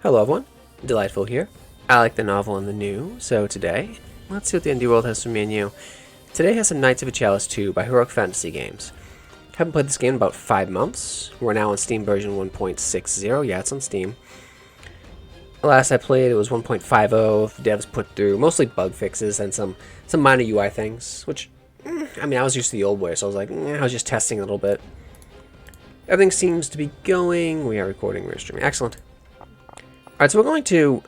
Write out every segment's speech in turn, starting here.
Hello everyone, Delightful here. I like the novel and the new, so today, let's see what the indie world has for me and you. Today has some Knights of a Chalice 2 by Heroic Fantasy Games. Haven't played this game in about 5 months. We're now on Steam version 1.60, yeah, it's on Steam. Last I played it was 1.50, the devs put through mostly bug fixes and some minor UI things, which, I mean, I was used to the old way, so I was like, I was just testing a little bit. Everything seems to be going, we are recording, we're streaming, excellent. Alright, so we're going to...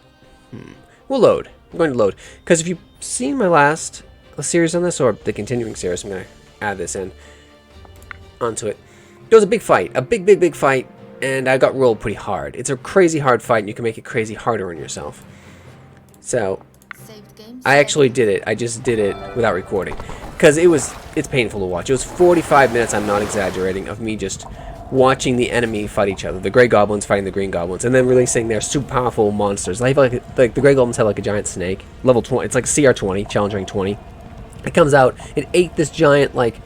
we'll load. I'm going to load. Because if you've seen my last series on this, or the continuing series, I'm going to add this in onto it. It was a big fight. A big fight, and I got rolled pretty hard. It's a crazy hard fight, and you can make it crazy harder on yourself. So, I actually did it. I just did it without recording. Because it's painful to watch. It was 45 minutes, I'm not exaggerating, of me just watching the enemy fight each other. The Grey Goblins fighting the Green Goblins, and then releasing their super powerful monsters. Like the Grey Goblins have like a giant snake, level 20. It's like CR 20, challenge rank 20. It comes out, it ate this giant like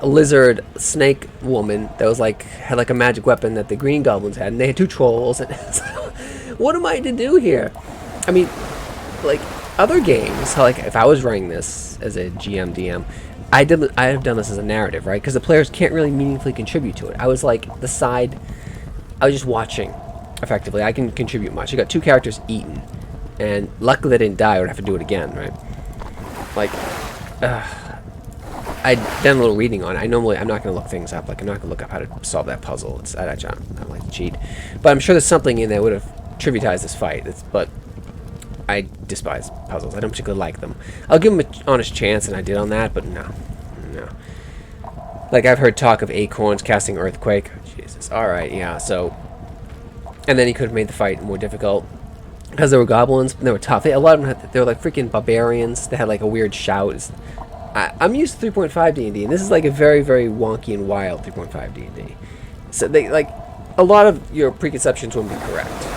lizard snake woman that was like had like a magic weapon that the Green Goblins had, and they had 2 trolls. And what am I to do here? I mean, like other games, like if I was running this as a GM DM. I have done this as a narrative, right? Because the players can't really meaningfully contribute to it. I was like the side. I was just watching, effectively. I can contribute much. I got 2 characters eaten, and luckily they didn't die. I would have to do it again, right? Like, I'd done a little reading on it. I'm not going to look things up. Like, I'm not going to look up how to solve that puzzle. I don't like to cheat, but I'm sure there's something in there that would have tributized this fight. But I despise puzzles. I don't particularly like them. I'll give them an honest chance, and I did on that, but no. Like, I've heard talk of acorns casting earthquake. Oh, Jesus. Alright, yeah, so... And then he could have made the fight more difficult. Because there were goblins, and they were tough. A lot of them, they were like freaking barbarians. They had like a weird shout. I'm used to 3.5 D&D, and this is like a very, very wonky and wild 3.5 D&D. So, a lot of your preconceptions wouldn't be correct.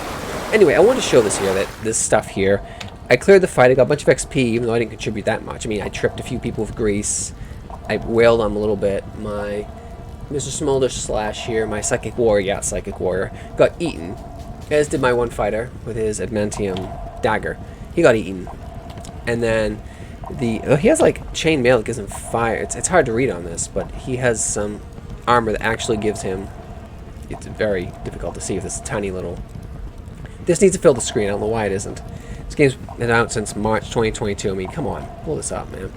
Anyway, I want to show this here, this stuff here. I cleared the fight, I got a bunch of XP, even though I didn't contribute that much. I mean, I tripped a few people with grease. I wailed on them a little bit. My Mr. Smolder slash here, my Psychic Warrior, got eaten. As did my one fighter with his Adamantium dagger. He got eaten. And then, he has like chain mail that gives him fire. It's hard to read on this, but he has some armor that actually gives him... It's very difficult to see with this tiny little... This needs to fill the screen. I don't know why it isn't. This game's been out since March 2022. I mean, come on. Pull this up, man.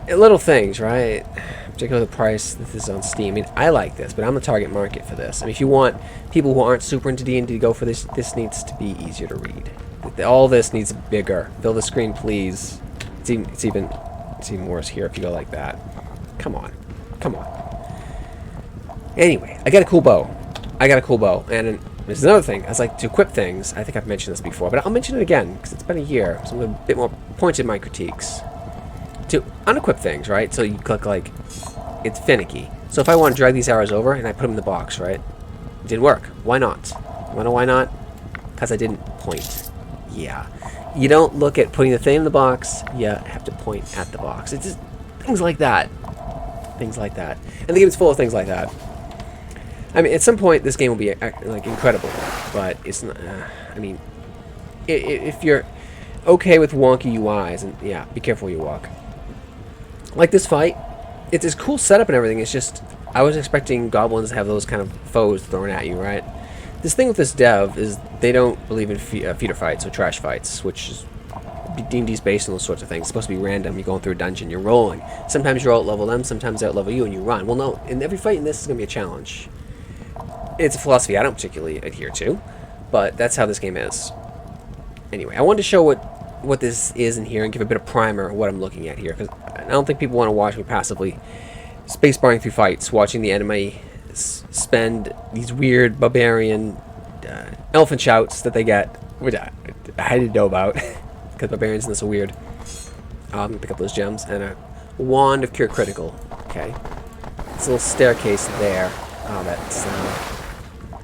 Little things, right? Particularly the price. This is on Steam. I mean, I like this, but I'm the target market for this. I mean, if you want people who aren't super into D&D to go for this, this needs to be easier to read. All this needs bigger. Fill the screen, please. It's even worse here if you go like that. Come on. Anyway, I got a cool bow. And there's another thing. I was like, to equip things, I think I've mentioned this before, but I'll mention it again, because it's been a year, so I'm a bit more pointed in my critiques. To unequip things, right? So you click, like, it's finicky. So if I want to drag these arrows over, and I put them in the box, right? It didn't work. Why not? You wanna know why not? Because I didn't point. Yeah. You don't look at putting the thing in the box, you have to point at the box. It's just things like that. And the game's full of things like that. I mean, at some point, this game will be, like, incredible, but it's not, I mean, if you're okay with wonky UIs, and yeah, be careful where you walk. Like this fight, it's this cool setup and everything, it's just, I was expecting goblins to have those kind of foes thrown at you, right? This thing with this dev is they don't believe in feeder fights or trash fights, which is, D&D's based on those sorts of things. It's supposed to be random. You're going through a dungeon, you're rolling. Sometimes you out-level them, sometimes they out-level you, and you run. Well, no, in every fight in this is going to be a challenge. It's a philosophy I don't particularly adhere to, but that's how this game is. Anyway, I wanted to show what this is in here and give a bit of primer of what I'm looking at here, because I don't think people want to watch me passively spacebarring through fights, watching the enemy spend these weird barbarian elephant shouts that they get, which I didn't know about, because barbarians in this are weird. I'm going to pick up those gems, and a wand of cure critical, okay. This little staircase there. Oh, that's...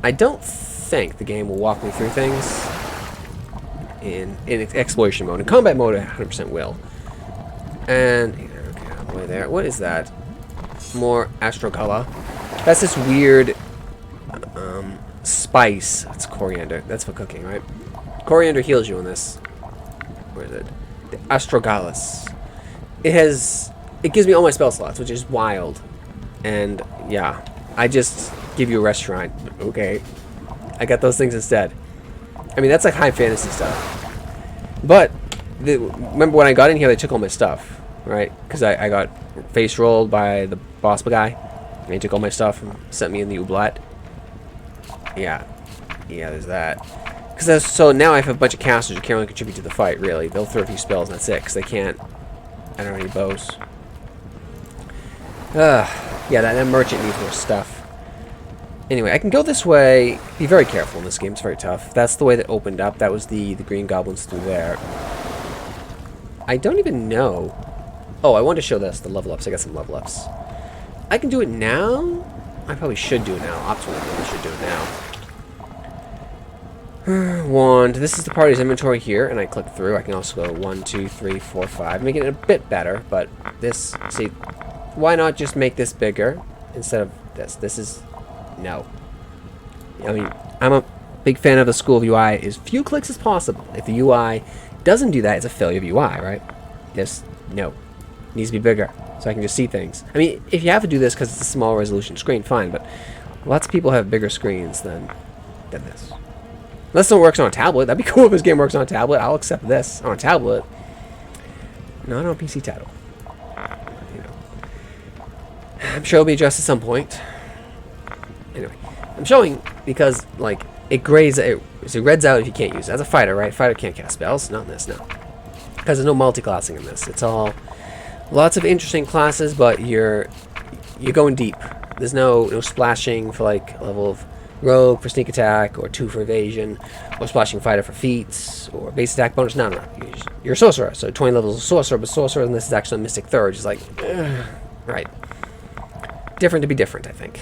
I don't think the game will walk me through things in exploration mode. In combat mode, I 100% will. And, okay, all the way there. What is that? More astrocolor. That's this weird spice. It's coriander. That's for cooking, right? Coriander heals you in this. Where is it? The Astragalus. It gives me all my spell slots, which is wild. And yeah, I just give you a rest shrine. Okay. I got those things instead. I mean, that's like high fantasy stuff. But remember when I got in here, they took all my stuff, right? Because I got face rolled by the boss guy. And he took all my stuff and sent me in the oublat. Yeah. Yeah, there's that. So now I have a bunch of casters who can't really contribute to the fight, really. They'll throw a few spells and that's it, because they can't. I don't have any bows. Yeah, that merchant needs more stuff. Anyway, I can go this way. Be very careful in this game. It's very tough. That's the way that opened up. That was the green goblins through there. I don't even know. Oh, I wanted to show this, the level ups. I got some level ups. I can do it now. I probably should do it now. Optimally, I should do it now. Wand. This is the party's inventory here, and I click through. I can also go 1, 2, 3, 4, 5, making it a bit better. But this, see, why not just make this bigger instead of this? This is no. I mean, I'm a big fan of the school of UI. As few clicks as possible. If the UI doesn't do that, it's a failure of UI, right? Yes, no. It needs to be bigger, so I can just see things. I mean, if you have to do this because it's a small resolution screen, fine. But lots of people have bigger screens than this. Unless it works on a tablet. That'd be cool if this game works on a tablet. I'll accept this on a tablet. Not on a PC title. You know. I'm sure it'll be addressed at some point. Anyway, I'm showing because, like, it grades, it reds out if you can't use it. As a fighter, right? Fighter can't cast spells. Not in this, no. Because there's no multi-classing in this. It's all lots of interesting classes, but you're going deep. There's no splashing for, like, level of rogue for sneak attack, or 2 for evasion, or splashing fighter for feats, or base attack bonus. No. You're a sorcerer, so 20 levels of sorcerer, but sorcerer, and this is actually a mystic third. It's like, right. Different to be different, I think.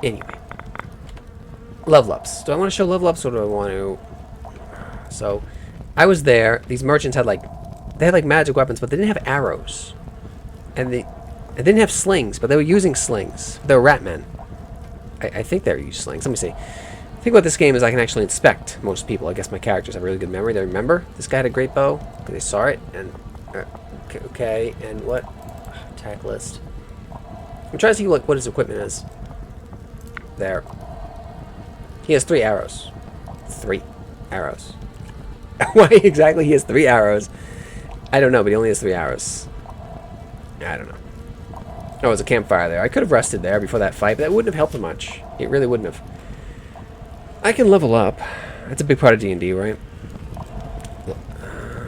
Anyway. Level ups. Do I want to show level ups, or do I want to... So, I was there. These merchants had, they had magic weapons, but they didn't have arrows. And they didn't have slings, but they were using slings. They were rat men. I think they're using slings. Let me see. The thing about this game is I can actually inspect most people. I guess my characters have really good memory. They remember. This guy had a great bow, because they saw it. And okay, and what? Attack list. I'm trying to see what his equipment is. There. He has 3 arrows. 3 arrows. Why exactly he has 3 arrows? I don't know, but he only has 3 arrows. I don't know. Oh, it was a campfire there. I could have rested there before that fight, but that wouldn't have helped him much. It really wouldn't have. I can level up. That's a big part of D&D, right?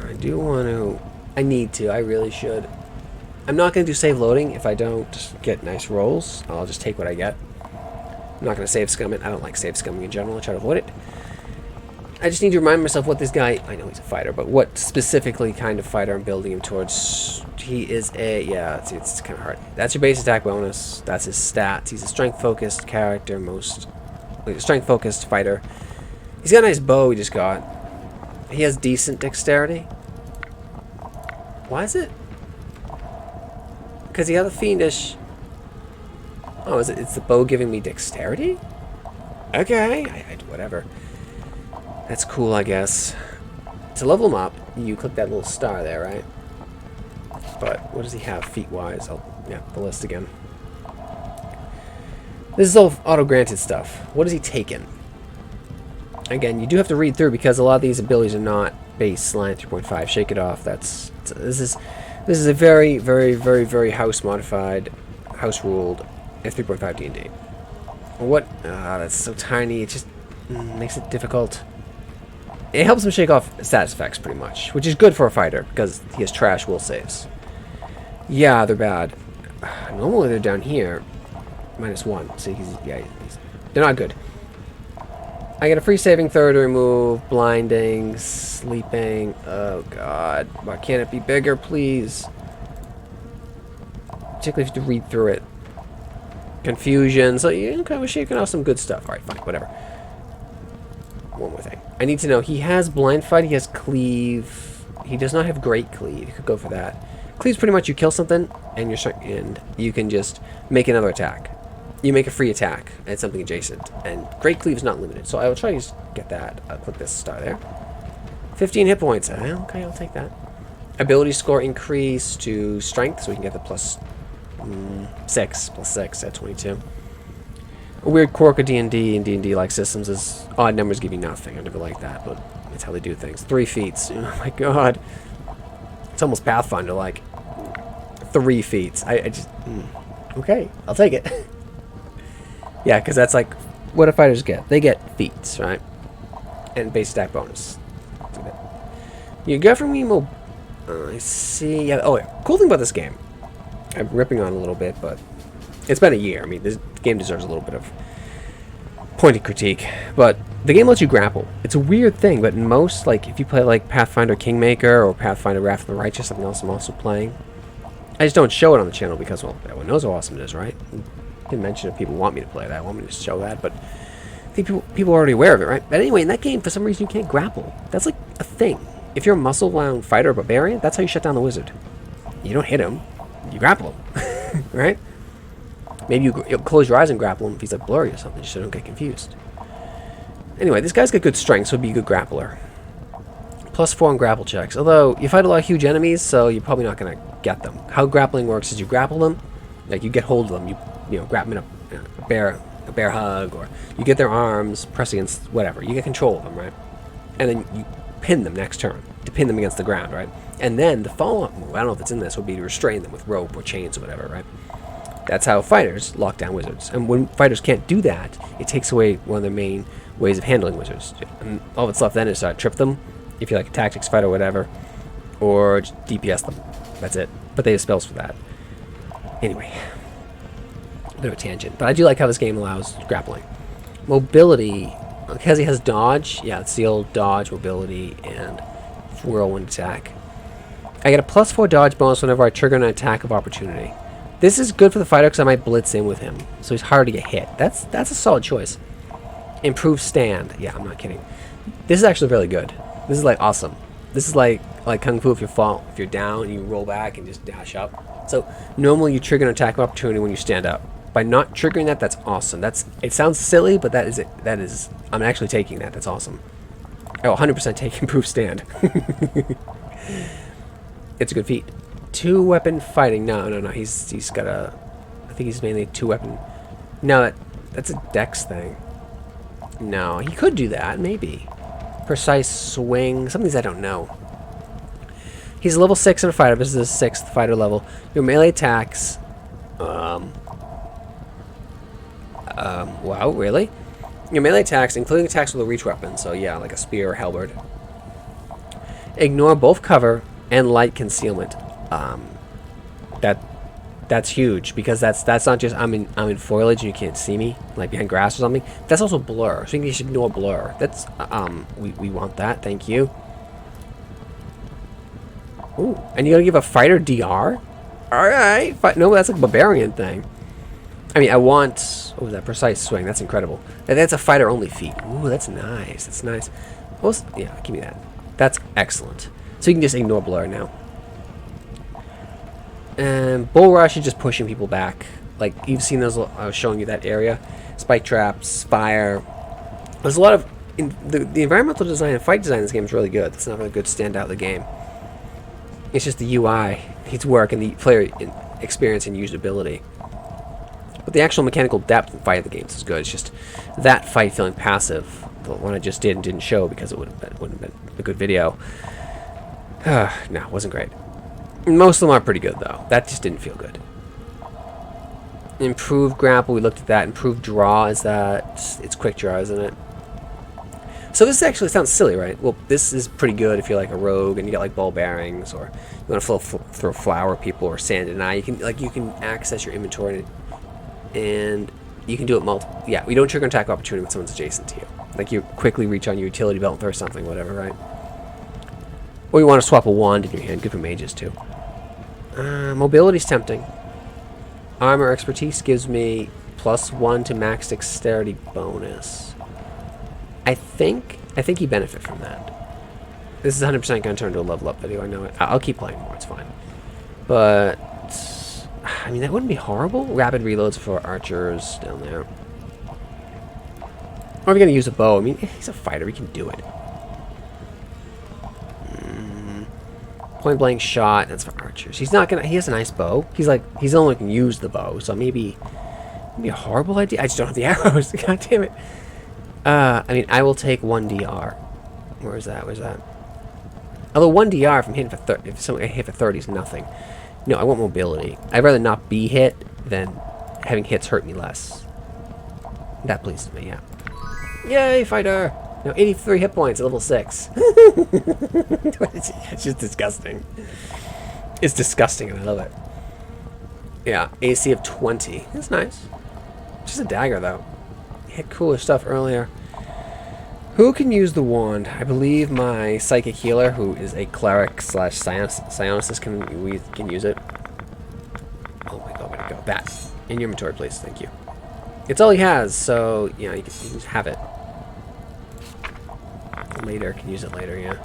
I do want to... I need to. I really should. I'm not going to do save loading if I don't get nice rolls. I'll just take what I get. I'm not going to save scum it. I don't like save scumming in general. I try to avoid it. I just need to remind myself what this guy... I know he's a fighter, but what specifically kind of fighter I'm building him towards... He is a... Yeah, it's kind of hard. That's your base attack bonus. That's his stats. He's a strength-focused character, strength-focused fighter. He's got a nice bow he just got. He has decent dexterity. Why is it? Because he has a fiendish... Oh, is it? It's the bow giving me dexterity? Okay. Whatever. That's cool, I guess. To level him up, you click that little star there, right? But what does he have feet-wise? Yeah, the list again. This is all auto-granted stuff. What has he taken? Again, you do have to read through because a lot of these abilities are not baseline 3.5. Shake it off. This is a very, very, very, very house-modified, house-ruled 3.5 D&D. What? That's so tiny. It just makes it difficult. It helps him shake off status effects pretty much, which is good for a fighter because he has trash will saves. Yeah, they're bad. Normally they're down here. -1. See, they're not good. I get a free saving throw to remove blinding, sleeping. Oh god, why can't it be bigger, please? Particularly if you have to read through it. Confusion. So you kind of shaking off some good stuff. All right, fine, whatever. One more thing. I need to know. He has blind fight. He has cleave. He does not have great cleave. You could go for that. Cleave's pretty much you kill something and you can just make another attack. you make a free attack at something adjacent. And Great Cleave is not limited, so I will try to get that. I'll put this star there. 15 hit points. Okay, I'll take that. Ability score increase to strength, so we can get the plus 6 at 22. A weird quirk of D&D and D&D-like systems is odd numbers give you nothing. I never liked that, but it's how they do things. 3 feats. Oh my god. It's almost Pathfinder-like. 3 feats. I just... Okay, I'll take it. Yeah, because that's like... What do fighters get? They get feats, right? And base attack bonus. You get from me I see... Yeah, oh, yeah. Cool thing about this game. I'm ripping on a little bit, but... It's been a year. I mean, this game deserves a little bit of pointed critique. But the game lets you grapple. It's a weird thing, but in most, like, if you play, like, Pathfinder Kingmaker or Pathfinder Wrath of the Righteous, something else I'm also playing, I just don't show it on the channel because, well, everyone knows how awesome it is, right? I didn't mention if people want me to play that. I want me to show that, but I think people are already aware of it, right? But anyway, in that game, for some reason, you can't grapple. That's, like, a thing. If you're a muscle-bound fighter or barbarian, that's how you shut down the wizard. You don't hit him. You grapple him, right? Maybe you'll close your eyes and grapple him if he's like blurry or something, just so don't get confused. Anyway, this guy's got good strength, so he'd be a good grappler. +4 on grapple checks. Although, you fight a lot of huge enemies, so you're probably not going to get them. How grappling works is you grapple them, like you get hold of them, you know, grab them in a bear hug, or you get their arms, press against whatever. You get control of them, right? And then you pin them next turn, to pin them against the ground, right? And then the follow-up move, I don't know if it's in this, would be to restrain them with rope or chains or whatever, right? That's how fighters lock down wizards. And when fighters can't do that, it takes away one of their main ways of handling wizards. And all that's left then is trip them, if you're like a tactics fighter or whatever, or just DPS them. That's it. But they have spells for that. Anyway, a bit of a tangent. But I do like how this game allows grappling. Mobility, because he has dodge, yeah, it's the old dodge, mobility, and whirlwind attack. I get a +4 dodge bonus whenever I trigger an attack of opportunity. This is good for the fighter because I might blitz in with him, so he's hard to get hit. That's a solid choice. Improved stand. Yeah, I'm not kidding. This is actually really good. This is like awesome. This is like Kung Fu if you're down, you roll back and just dash up. So normally you trigger an attack of opportunity when you stand up. By not triggering that, that's awesome. It sounds silly, but that is it. That is, I'm actually taking that. That's awesome. Oh, 100% take improved stand. It's a good feat. 2-weapon fighting. No. He's got a... I think he's mainly a 2-weapon... No, that's a dex thing. No, he could do that, maybe. Precise swing. Some of these I don't know. He's level 6 in a fighter. This is a 6th fighter level. Your melee attacks... wow, really? Your melee attacks, including attacks with a reach weapon. So yeah, like a spear or halberd. Ignore both cover and light concealment. That's huge because that's not just I'm in foliage and you can't see me, like behind grass or something. That's also blur, so you should ignore blur. That's we want that. Thank you. Ooh, and you're gonna give a fighter DR? All right, no, that's like a barbarian thing. I mean, I want... What was that? Precise swing. That's incredible. That's a fighter only feat. Ooh, that's nice. That's nice. Yeah, give me that. That's excellent. So you can just ignore blur now. And Bull Rush is just pushing people back. Like, you've seen those, I was showing you that area. Spike traps, fire. There's a lot of... The environmental design and fight design in this game is really good. It's not a good standout of the game. It's just the UI needs work and the player experience and usability. But the actual mechanical depth and fight of the games is good. It's just that fight feeling passive. The one I just did and didn't show because it wouldn't have been a good video. No, it wasn't great. Most of them are pretty good, though. That just didn't feel good. Improved grapple, we looked at that. Improved draw, is that... It's quick draw, isn't it? So this actually sounds silly, right? Well, this is pretty good if you're like a rogue and you got like ball bearings, or you want to throw flower people or sand and eye. You can access your inventory and you can do it multiple. Yeah, we don't trigger an attack opportunity when someone's adjacent to you. Like you quickly reach on your utility belt and throw something, whatever, right? Or you want to swap a wand in your hand. Good for mages too. Mobility's tempting. Armor expertise gives me +1 to max dexterity bonus. I think you benefit from that. This is 100% going to turn into a level up video. I know it. I'll keep playing more. It's fine. But I mean, that wouldn't be horrible. Rapid reloads for archers down there. Or are we going to use a bow? I mean, he's a fighter. He can do it. Point blank shot. That's for archers. He's not going to... He has a nice bow. He's like... He's the only one who can use the bow. So maybe... Maybe a horrible idea. I just don't have the arrows. God damn it. I mean, I will take 1 DR. Where is that? Where's that? Although 1 DR from hitting for 30... If someone hit for 30 is nothing. No, I want mobility. I'd rather not be hit than having hits hurt me less. That pleases me, yeah. Yay, fighter! No, 83 hit points at level 6. It's just disgusting. It's disgusting and I love it. Yeah, AC of 20. That's nice. Just a dagger, though. Hit cooler stuff earlier. Who can use the wand? I believe my psychic healer, who is a cleric / psionicist, can use it. Oh my god, where'd it go? That. In your inventory, please. Thank you. It's all he has, so, you know, you can have it. Later, can use it later, yeah.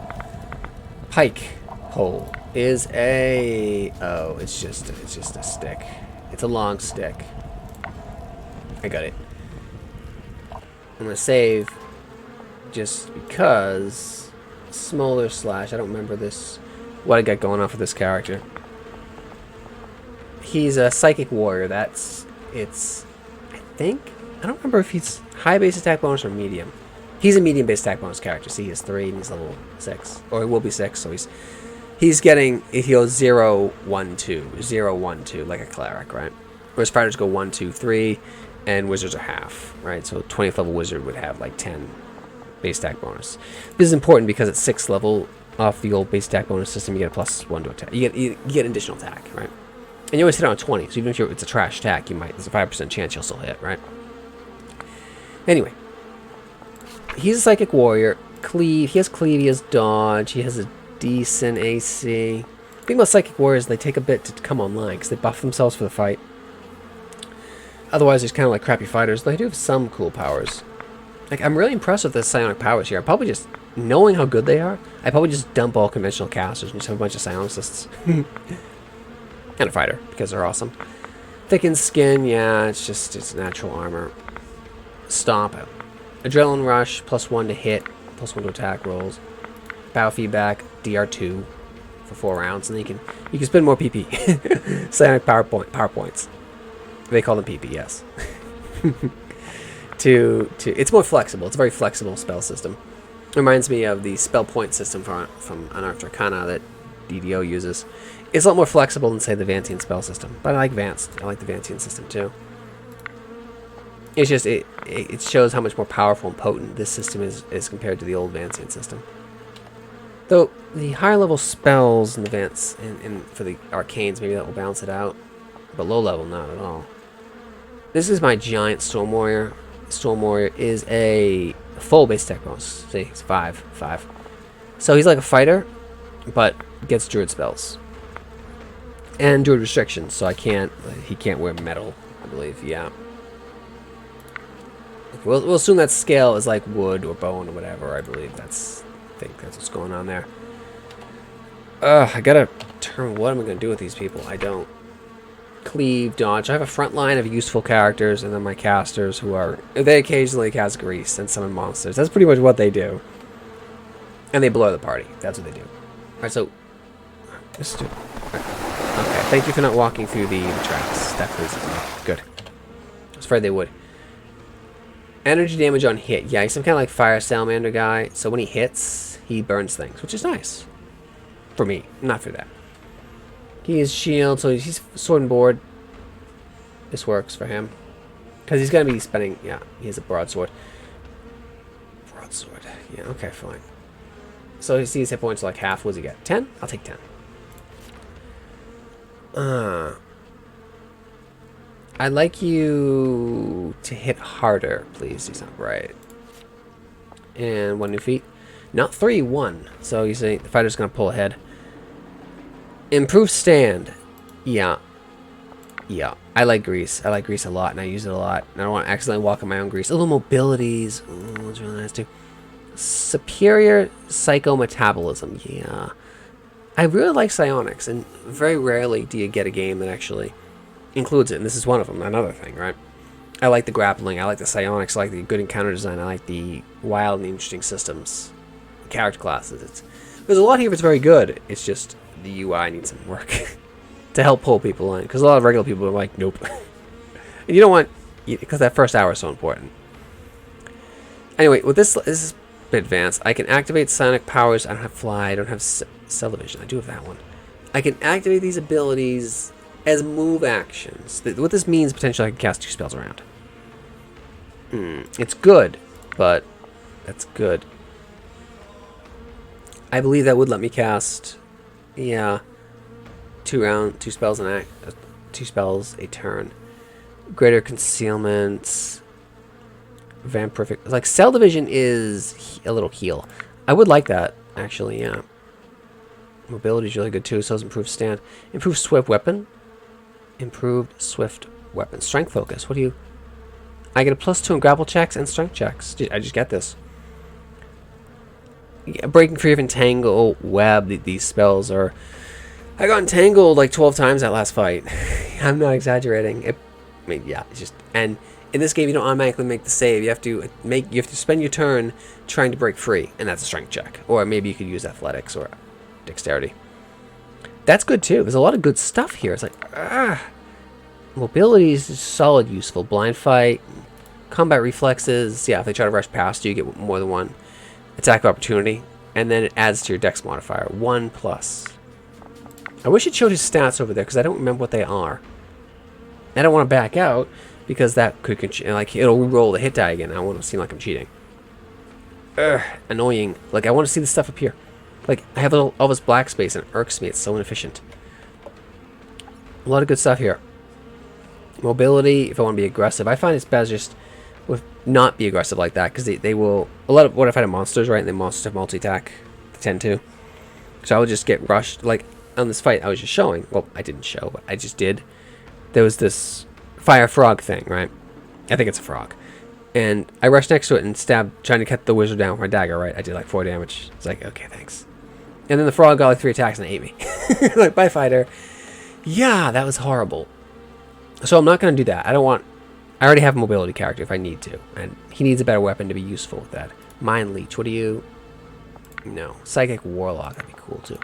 Pike pole is a... Oh, it's just a stick. It's a long stick. I got it. I'm gonna save just because Smolder slash... I don't remember this... What I got going on for this character. He's a psychic warrior. It's... I think... I don't remember if he's high base attack bonus or medium. He's a medium base attack bonus character. See, he has 3 and he's level 6. Or he will be 6, so he's getting... He goes 0, 1, 2. 0, 1, 2, like a cleric, right? Whereas fighters go 1, 2, 3, and wizards are half, right? So 20th level wizard would have like 10 base attack bonus. This is important because at 6th level off the old base attack bonus system, you get a +1 to attack. You get an additional attack, right? And you always hit on 20, so even if it's a trash attack, there's a 5% chance you'll still hit, right? Anyway, he's a psychic warrior. Cleave. He has cleave. He has dodge. He has a decent AC. The thing about psychic warriors, they take a bit to come online because they buff themselves for the fight. Otherwise, they're kind of like crappy fighters. They do have some cool powers. Like, I'm really impressed with the psionic powers here. I probably just, knowing how good they are, I probably just dump all conventional casters and just have a bunch of psionicists. And a fighter, because they're awesome. Thickened skin, yeah, it's natural armor. Stomp. Adrenaline rush, +1 to hit, +1 to attack rolls. Battle feedback, DR2 for 4 rounds, and then you can spend more PP. Psionic power points. They call them PP, yes. It's more flexible. It's a very flexible spell system. Reminds me of the spell point system from Unearthed Arcana that DDO uses. It's a lot more flexible than, say, the Vantian spell system. But I like Vanced. I like the Vantian system, too. It's just, it shows how much more powerful and potent this system is compared to the old Vantian system. Though, the higher level spells in the Vance, and for the Arcanes, maybe that will balance it out. But low level, not at all. This is my giant Storm Warrior. Storm Warrior is a full base attack bonus. See, it's 5. So he's like a fighter, but gets druid spells. And druid restrictions, so he can't wear metal, I believe, yeah. Okay, we'll assume that scale is like wood or bone or whatever, I believe. I think that's what's going on there. I gotta determine what am I gonna do with these people. I don't. Cleave, dodge. I have a front line of useful characters, and then my casters they occasionally cast grease and summon monsters. That's pretty much what they do. And they blow the party. That's what they do. Alright, so let's do it. Okay, thank you for not walking through the traps. That pleases me. Good. I was afraid they would. Energy damage on hit. Yeah, he's some kind of like fire salamander guy. So when he hits, he burns things, which is nice. For me, not for that. He is shield, so he's sword and board. This works for him. Because he's going to be spending... Yeah, he has a broadsword. Broadsword. Yeah, okay, fine. So he sees hit points like half. What does he get? 10? I'll take 10. I'd like you to hit harder, please. He's not right. And 1 new feat. Not 3, 1. So you say the fighter's going to pull ahead. Improved stand. Yeah. I like grease. I like grease a lot, and I use it a lot. And I don't want to accidentally walk on my own grease. A little mobilities. Oh, that's really nice too. Superior psychometabolism. Yeah. I really like psionics, and very rarely do you get a game that actually includes it, and this is one of them. Another thing, right? I like the grappling. I like the psionics. I like the good encounter design. I like the wild and interesting systems, character classes. There's a lot here that's very good. It's just the UI needs some work to help pull people in, because a lot of regular people are like, nope. And you don't want, because that first hour is so important. Anyway, with this is a bit advanced. I can activate psionic powers. I don't have fly. I don't have cell vision. I do have that one. I can activate these abilities as move actions. What this means, potentially I can cast 2 spells around. It's good, but that's good. I believe that would let me cast, yeah, 2 spells an 2 spells a turn. Greater concealment, vampirific. Like cell division is a little heal. I would like that actually. Yeah. Mobility is really good too. So is improved stand, improved swift weapon, improved swift weapon, strength focus. What do you? I get a +2 in grapple checks and strength checks. I just get this. Breaking free of entangle, web. These spells are. I got entangled like 12 times that last fight. I'm not exaggerating. I mean, yeah, it's just, and in this game you don't automatically make the save. You have to spend your turn trying to break free, and that's a strength check. Or maybe you could use athletics or dexterity. That's good too. There's a lot of good stuff here. It's like, mobility is solid, useful. Blind fight, combat reflexes. Yeah, if they try to rush past you, you get more than one attack of opportunity, and then it adds to your dex modifier 1+. I wish it showed his stats over there because I don't remember what they are. I don't want to back out because that could like it'll re-roll the hit die again. I don't want to seem like I'm cheating. Annoying. Like I want to see the stuff up here. Like I have all this black space and it irks me. It's so inefficient. A lot of good stuff here. Mobility. If I want to be aggressive, I find it's best just with not be aggressive like that because they will. A lot of what I find in monsters, right? And the monsters have multi-attack. They tend to. So I would just get rushed. Like on this fight, I was just showing. Well, I didn't show, but I just did. There was this fire frog thing, right? I think it's a frog. And I rushed next to it and stabbed, trying to cut the wizard down with my dagger, right? I did like 4 damage. It's like, okay, thanks. And then the frog got like 3 attacks and ate me. Like, bye, fighter. Yeah, that was horrible. So I'm not going to do that. I already have a mobility character if I need to. And he needs a better weapon to be useful with that. Mind Leech, what do you... No. Psychic Warlock, that'd be cool too.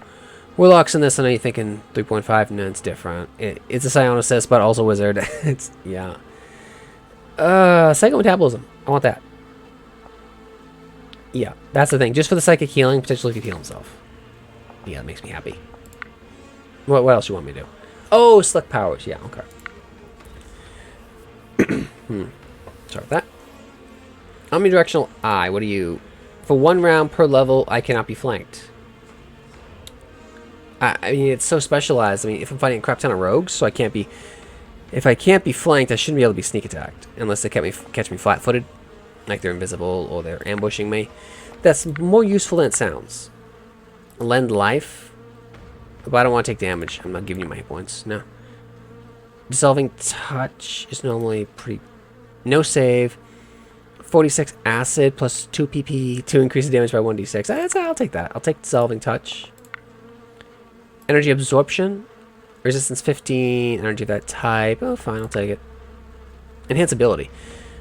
Warlocks in this, I know you're thinking 3.5. No, it's different. It's a psionicist, but also wizard. It's, yeah. Psychic Metabolism. I want that. Yeah, that's the thing. Just for the psychic healing, potentially he could heal himself. Yeah, that makes me happy. What else you want me to do? Oh, Slick Powers. Yeah, okay. Sorry about that. Omnidirectional Eye. What do you... For 1 round per level, I cannot be flanked. I mean, it's so specialized. I mean, if I'm fighting a crap ton of rogues, so I can't be... If I can't be flanked, I shouldn't be able to be sneak attacked. Unless they catch me flat-footed. Like they're invisible or they're ambushing me. That's more useful than it sounds. Lend life. But I don't want to take damage. I'm not giving you my hit points. No. Dissolving Touch is normally pretty... No save. 46 acid plus 2 PP to increase the damage by 1d6. I'll take that. I'll take Dissolving Touch. Energy Absorption. Resistance 15. Energy of that type. Oh, fine. I'll take it. Enhance Ability.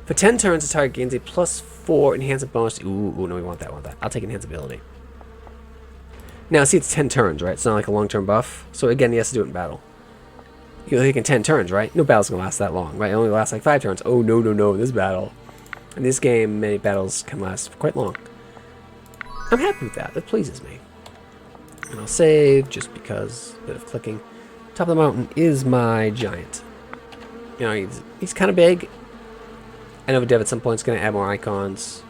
For 10 turns, the target gains a +4 enhancement bonus. Ooh, no, we want that. I'll take Enhance Ability. Now, see, it's 10 turns, right? It's not like a long-term buff. So, again, he has to do it in battle. You're thinking 10 turns, right? No battle's going to last that long, right? It only lasts like 5 turns. Oh, no, this battle. In this game, many battles can last for quite long. I'm happy with that. That pleases me. And I'll save just because. A bit of clicking. Top of the mountain is my giant. You know, he's kind of big. I know Dev at some point is going to add more icons.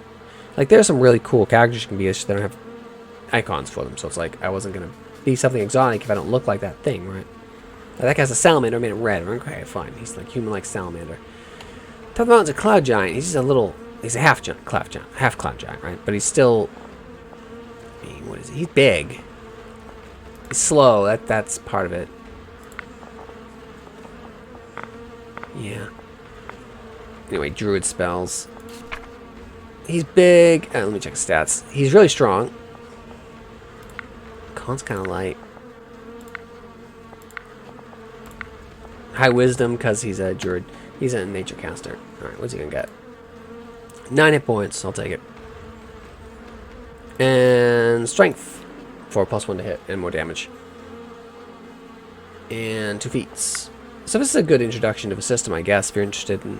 Like, there's some really cool characters you can be. It's just they don't have icons for them. So it's like, I wasn't going to be something exotic if I don't look like that thing, right? Like, that guy's a salamander made it red. Okay, fine. He's like human-like salamander. Top of the mountain's a cloud giant. He's just a little... He's a half cloud giant, right? But he's still... I mean, what is he? He's big. He's slow. That's part of it. Yeah. Anyway, druid spells. He's big. Let me check his stats. He's really strong. Con's kind of light. High wisdom because he's a druid. He's a nature caster. Alright, what's he gonna get? 9 hit points. I'll take it. And strength for +1 to hit and more damage. And 2 feats. So this is a good introduction to the system, I guess, if you're interested in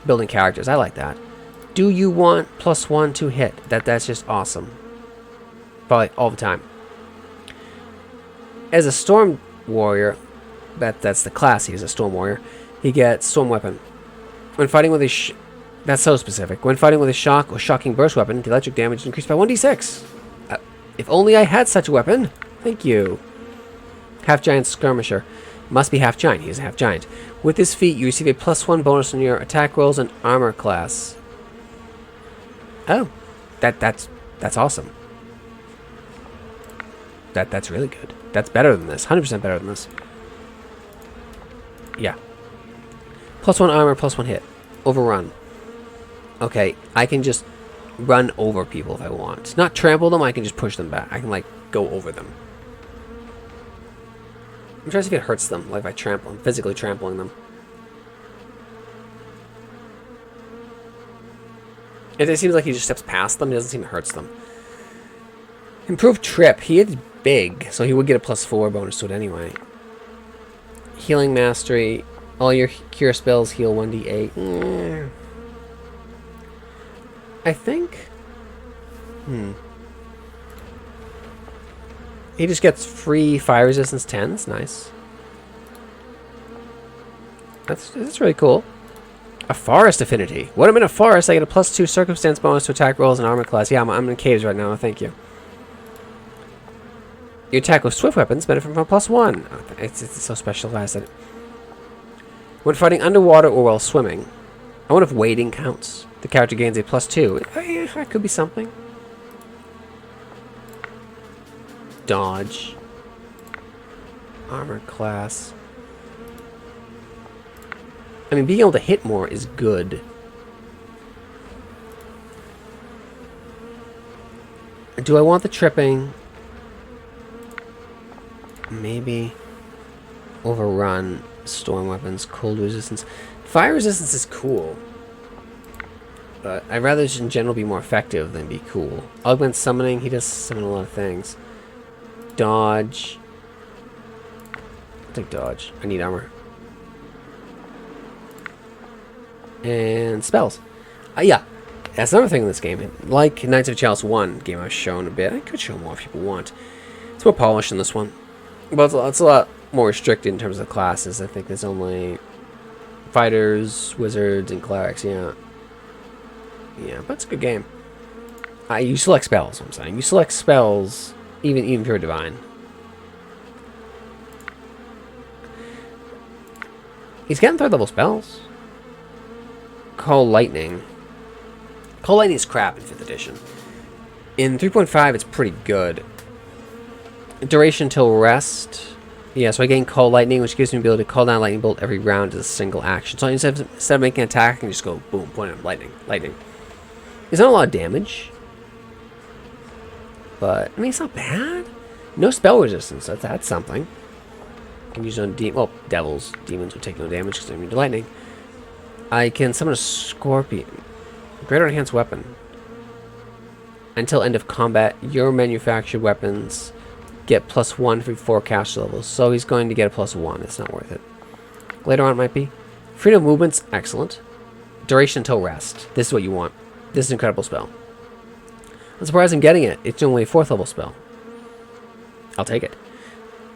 building characters. I like that. Do you want +1 to hit? That's just awesome. Probably all the time. As a storm warrior, that's the class. He's a storm warrior. He gets storm weapon. When fighting with his that's so specific. When fighting with a shock or shocking burst weapon, the electric damage is increased by 1d6. If only I had such a weapon. Thank you. Half giant skirmisher. Must be half giant. He is a half giant. With this feat, you receive a +1 bonus on your attack rolls and armor class. Oh, that's awesome. That's really good. That's better than this. 100% better than this. Yeah. +1 armor, +1 hit. Overrun. Okay, I can just run over people if I want. Not trample them, I can just push them back. I can, like, go over them. I'm trying to see if it hurts them, like if I trample them, physically trampling them. It seems like he just steps past them, it doesn't seem it hurts them. Improved trip. He is big, so he would get a +4 bonus to it anyway. Healing mastery. All your cure spells heal 1d8. I think... He just gets free fire resistance 10. That's nice. That's really cool. A forest affinity. When I'm in a forest, I get a +2 circumstance bonus to attack rolls and armor class. Yeah, I'm in caves right now. Thank you. You attack with swift weapons, benefit from a +1. Oh, it's so specialized. When fighting underwater or while swimming, I wonder if wading counts. The character gains a +2. That could be something. Dodge. Armor class. I mean, being able to hit more is good. Do I want the tripping? Maybe. Overrun. Storm weapons. Cold resistance. Fire resistance is cool. But I'd rather just in general be more effective than be cool. Augment summoning. He does summon a lot of things. Dodge. I'll take dodge. I need armor. And spells. Yeah. That's another thing in this game. Like Knights of Chalice 1 game I've shown a bit. I could show more if people want. It's more polished in this one. But it's a lot more restricted in terms of classes. I think there's only fighters, wizards, and clerics. Yeah. Yeah, but it's a good game. You select spells, I'm saying. You select spells, even if you're divine. He's getting 3rd level spells. Call Lightning. Call Lightning is crap in 5th edition. In 3.5, it's pretty good. Duration till rest. Yeah, so I gain Call Lightning, which gives me the ability to call down a lightning bolt every round as a single action. So instead of making an attack, I can just go boom, point at lightning, lightning. It's not a lot of damage, but I mean it's not bad. No spell resistance. That's something. I can use on devils, demons would take no damage because they're immune to lightning. I can summon a scorpion. Greater enhanced weapon. Until end of combat, your manufactured weapons get +1 for 4 caster levels. So he's going to get a +1. It's not worth it. Later on it might be. Freedom of movement's excellent. Duration until rest. This is what you want. This is an incredible spell. I'm surprised I'm getting it. It's only a 4th level spell. I'll take it.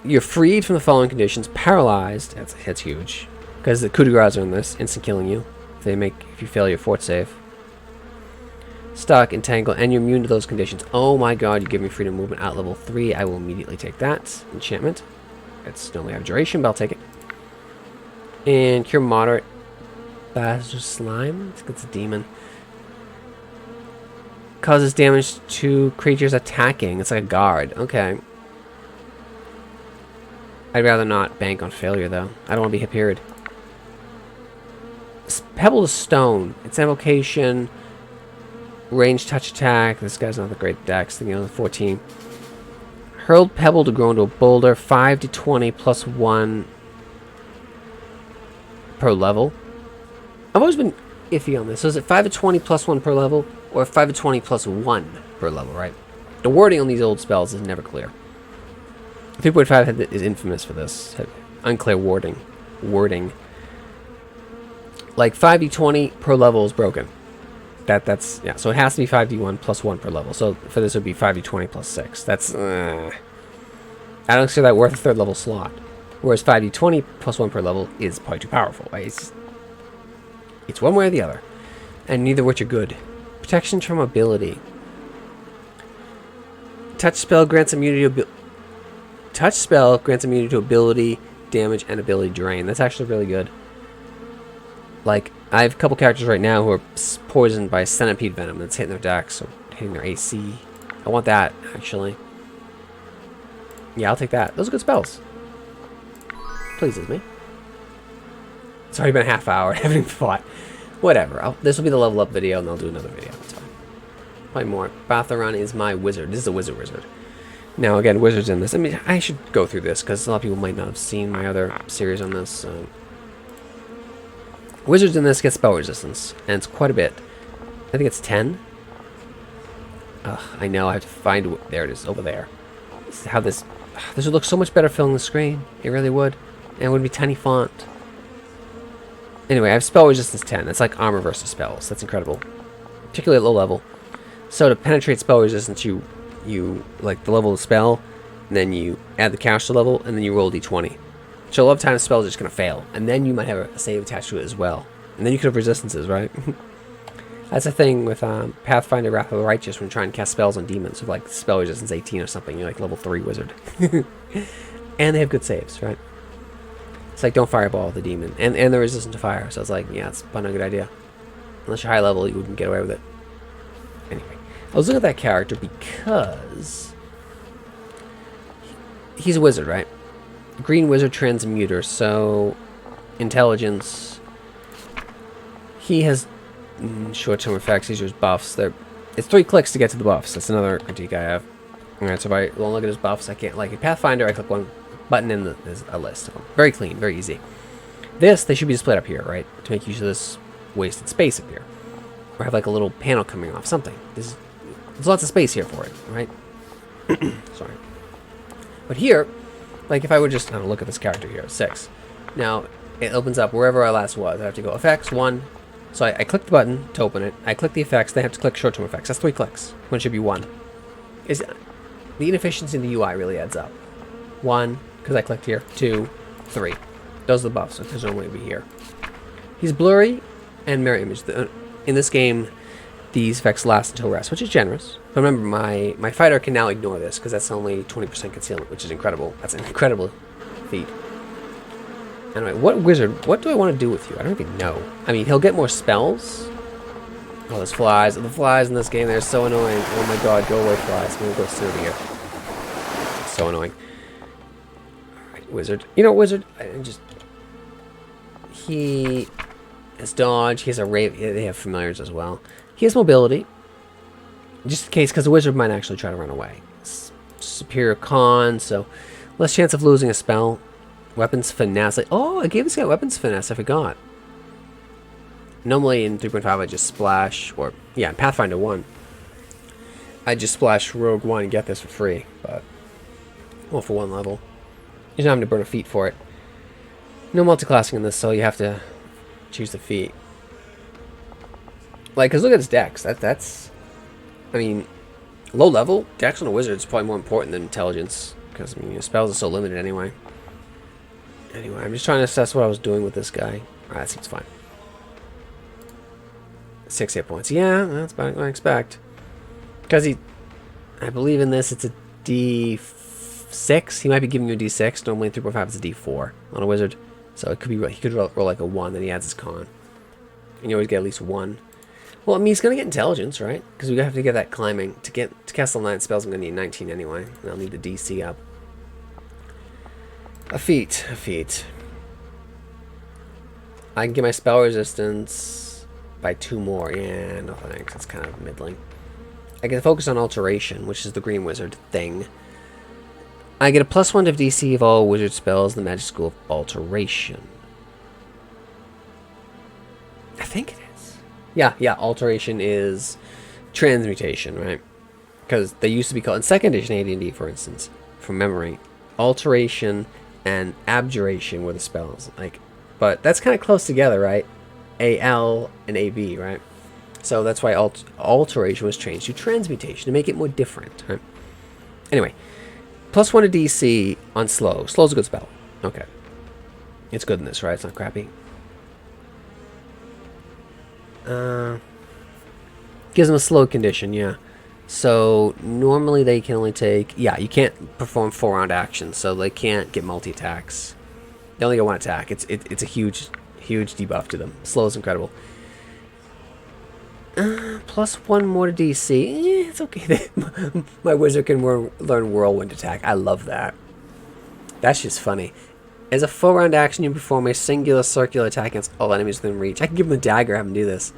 You're freed from the following conditions. Paralyzed. That's huge. Because the coup de grace are in this. Instant killing you. If you fail your fort save. Stuck, entangle, and you're immune to those conditions. Oh my god, you give me freedom of movement at level 3. I will immediately take that. Enchantment. It's only have duration, but I'll take it. And cure moderate. Bastard slime. It's a demon. Causes damage to creatures attacking. It's like a guard. Okay. I'd rather not bank on failure, though. I don't want to be hit period. Pebble to stone. It's evocation. Range touch attack. This guy's not the great dex. Thinking on 14. Hurled pebble to grow into a boulder. 5 to 20 +1. per level. I've always been iffy on this. So is it 5 to 20 plus 1 per level, or 5 to 20 plus 1 per level, right? The wording on these old spells is never clear. 3.5 is infamous for this. Unclear wording. Like 5d20 per level is broken. That's yeah. So it has to be 5d1 plus 1 per level. So for this it would be 5d20 plus 6. That's I don't consider that worth a 3rd level slot. Whereas 5d20 plus 1 per level is probably too powerful. Right? It's one way or the other, and neither of which are good. Protection from ability. Touch spell grants immunity to ability damage and ability drain. That's actually really good. Like, I have a couple characters right now who are poisoned by centipede venom that's hitting their dex or hitting their AC. I want that, actually. Yeah, I'll take that. Those are good spells. Pleases me. It's already been a half hour. I haven't even fought. Whatever. This will be the level up video, and I'll do another video. That's fine. Probably more. Batharon is my wizard. This is a wizard. Now, again, wizards in this. I mean, I should go through this, because a lot of people might not have seen my other series on this. Wizards in this get spell resistance, and it's quite a bit. I think it's 10. Ugh, I know. I have to find... There it is, over there. This is how this would look so much better filling the screen. It really would. And it would be tiny font. Anyway, I have spell resistance 10. That's like armor versus spells. That's incredible. Particularly at low level. So to penetrate spell resistance, you like the level of the spell, and then you add the caster level, and then you roll d20. So a lot of times spells are just going to fail, and then you might have a save attached to it as well. And then you could have resistances, right? That's a thing with Pathfinder Wrath of the Righteous when trying to cast spells on demons. With like spell resistance 18 or something, you're like level 3 wizard. And they have good saves, right? It's like don't fireball the demon. And they're resistant to fire, so it's like, yeah, it's probably not a good idea. Unless you're high level, you wouldn't get away with it. Anyway, I was looking at that character because he's a wizard, right? Green wizard transmuter, so intelligence. He has short-term effects. These are his buffs. It's 3 clicks to get to the buffs. That's another critique I have. Alright, so if I don't look at his buffs, I can't. Like in Pathfinder, I click one button and there's a list of them. Very clean, very easy. This, they should be displayed up here, right? To make use of this wasted space up here. Or have like a little panel coming off, something. There's lots of space here for it, right? Sorry. But here, like if I would just look at this character here, 6. Now, it opens up wherever I last was. I have to go effects, 1. So I click the button to open it. I click the effects, then I have to click short-term effects. That's 3 clicks, when it should be 1. The inefficiency in the UI really adds up. 1, because I clicked here. 2, 3. Those are the buffs, so there's no way to be here. He's blurry and mirror image. In this game, these effects last until rest, which is generous. But remember, my fighter can now ignore this, because that's only 20% concealment, which is incredible. That's an incredible feat. Anyway, what do I want to do with you? I don't even know. I mean, he'll get more spells. Oh, there's flies. The flies in this game, they're so annoying. Oh my god, go away, flies. I'm gonna go sit over here. So annoying. Alright, wizard. You know, wizard, he has dodge, he has a rave. They have familiars as well. He has mobility. Just in case, because the wizard might actually try to run away. Superior con, so less chance of losing a spell. Weapons finesse. Oh, I gave this guy weapons finesse. I forgot. Normally in 3.5 I just splash, or yeah, in Pathfinder 1, I just splash Rogue 1 and get this for free. But well, for 1 level, you don't have to burn a feat for it. No multiclassing in this, so you have to choose the feat. Like, cause look at his dex. That's, I mean, low level dex on a wizard is probably more important than intelligence, because I mean your spells are so limited anyway. Anyway, I'm just trying to assess what I was doing with this guy. Alright, that seems fine. 6 hit points. Yeah, that's about what I expect. Because I believe in this, it's a D6. He might be giving you a D6. Normally in 3.5 it's a D4 on a wizard. So it could be, he could roll like a 1, then he adds his con. And you always get at least 1. Well, I mean, he's going to get intelligence, right? Because we have to get that climbing. To cast all 9 spells, I'm going to need 19 anyway. And I'll need the DC up. A feat. I can get my spell resistance by 2 more. Yeah, no thanks. That's kind of middling. I can focus on alteration, which is the green wizard thing. I get a +1 to DC of all wizard spells in the magic school of alteration. I think it is. Yeah, alteration is transmutation, right? Because they used to be called, in 2nd edition AD&D, for instance, from memory, alteration and abjuration were the spells. Like, but that's kind of close together, right? AL and AB, right? So that's why alteration was changed to transmutation to make it more different, right? Anyway, +1 to DC on slow. Slow's a good spell. Okay. It's good in this, right? It's not crappy. Gives them a slow condition, yeah. So normally they can only take... Yeah, you can't perform 4-round actions, so they can't get multi-attacks. They only get 1 attack. It's a huge debuff to them. Slow is incredible. +1 more to DC. It's okay. My wizard can learn Whirlwind Attack. I love that. That's just funny. As a 4-round action, you perform a singular circular attack against all enemies within reach. I can give him a dagger, have him do this.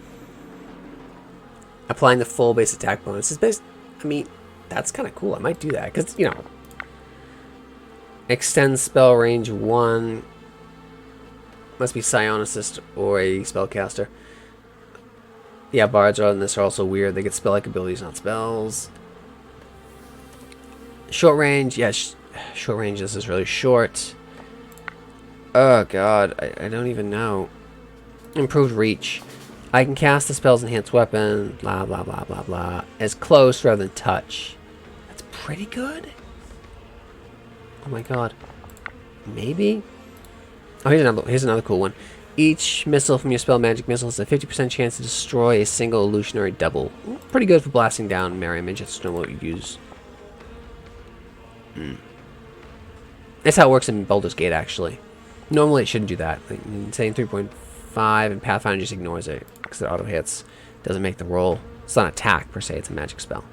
Applying the full base attack bonus is based. I mean, that's kind of cool. I might do that because, you know, extends spell range 1. Must be Psionicist or a spellcaster. Yeah, bards on this are also weird. They get spell-like abilities, not spells. Short range, yeah, short range. This is really short. Oh god, I don't even know. Improved reach. I can cast the spell's enhanced weapon, blah blah blah blah blah, as close rather than touch. That's pretty good. Oh my god. Maybe? Oh, here's another cool one. Each missile from your spell magic missile has a 50% chance to destroy a single illusionary double. Pretty good for blasting down mirror image. That's normally what you use. That's how it works in Baldur's Gate, actually. Normally it shouldn't do that. Like, saying 3.5 and Pathfinder just ignores it because it auto hits. Doesn't make the roll. It's not an attack per se. It's a magic spell.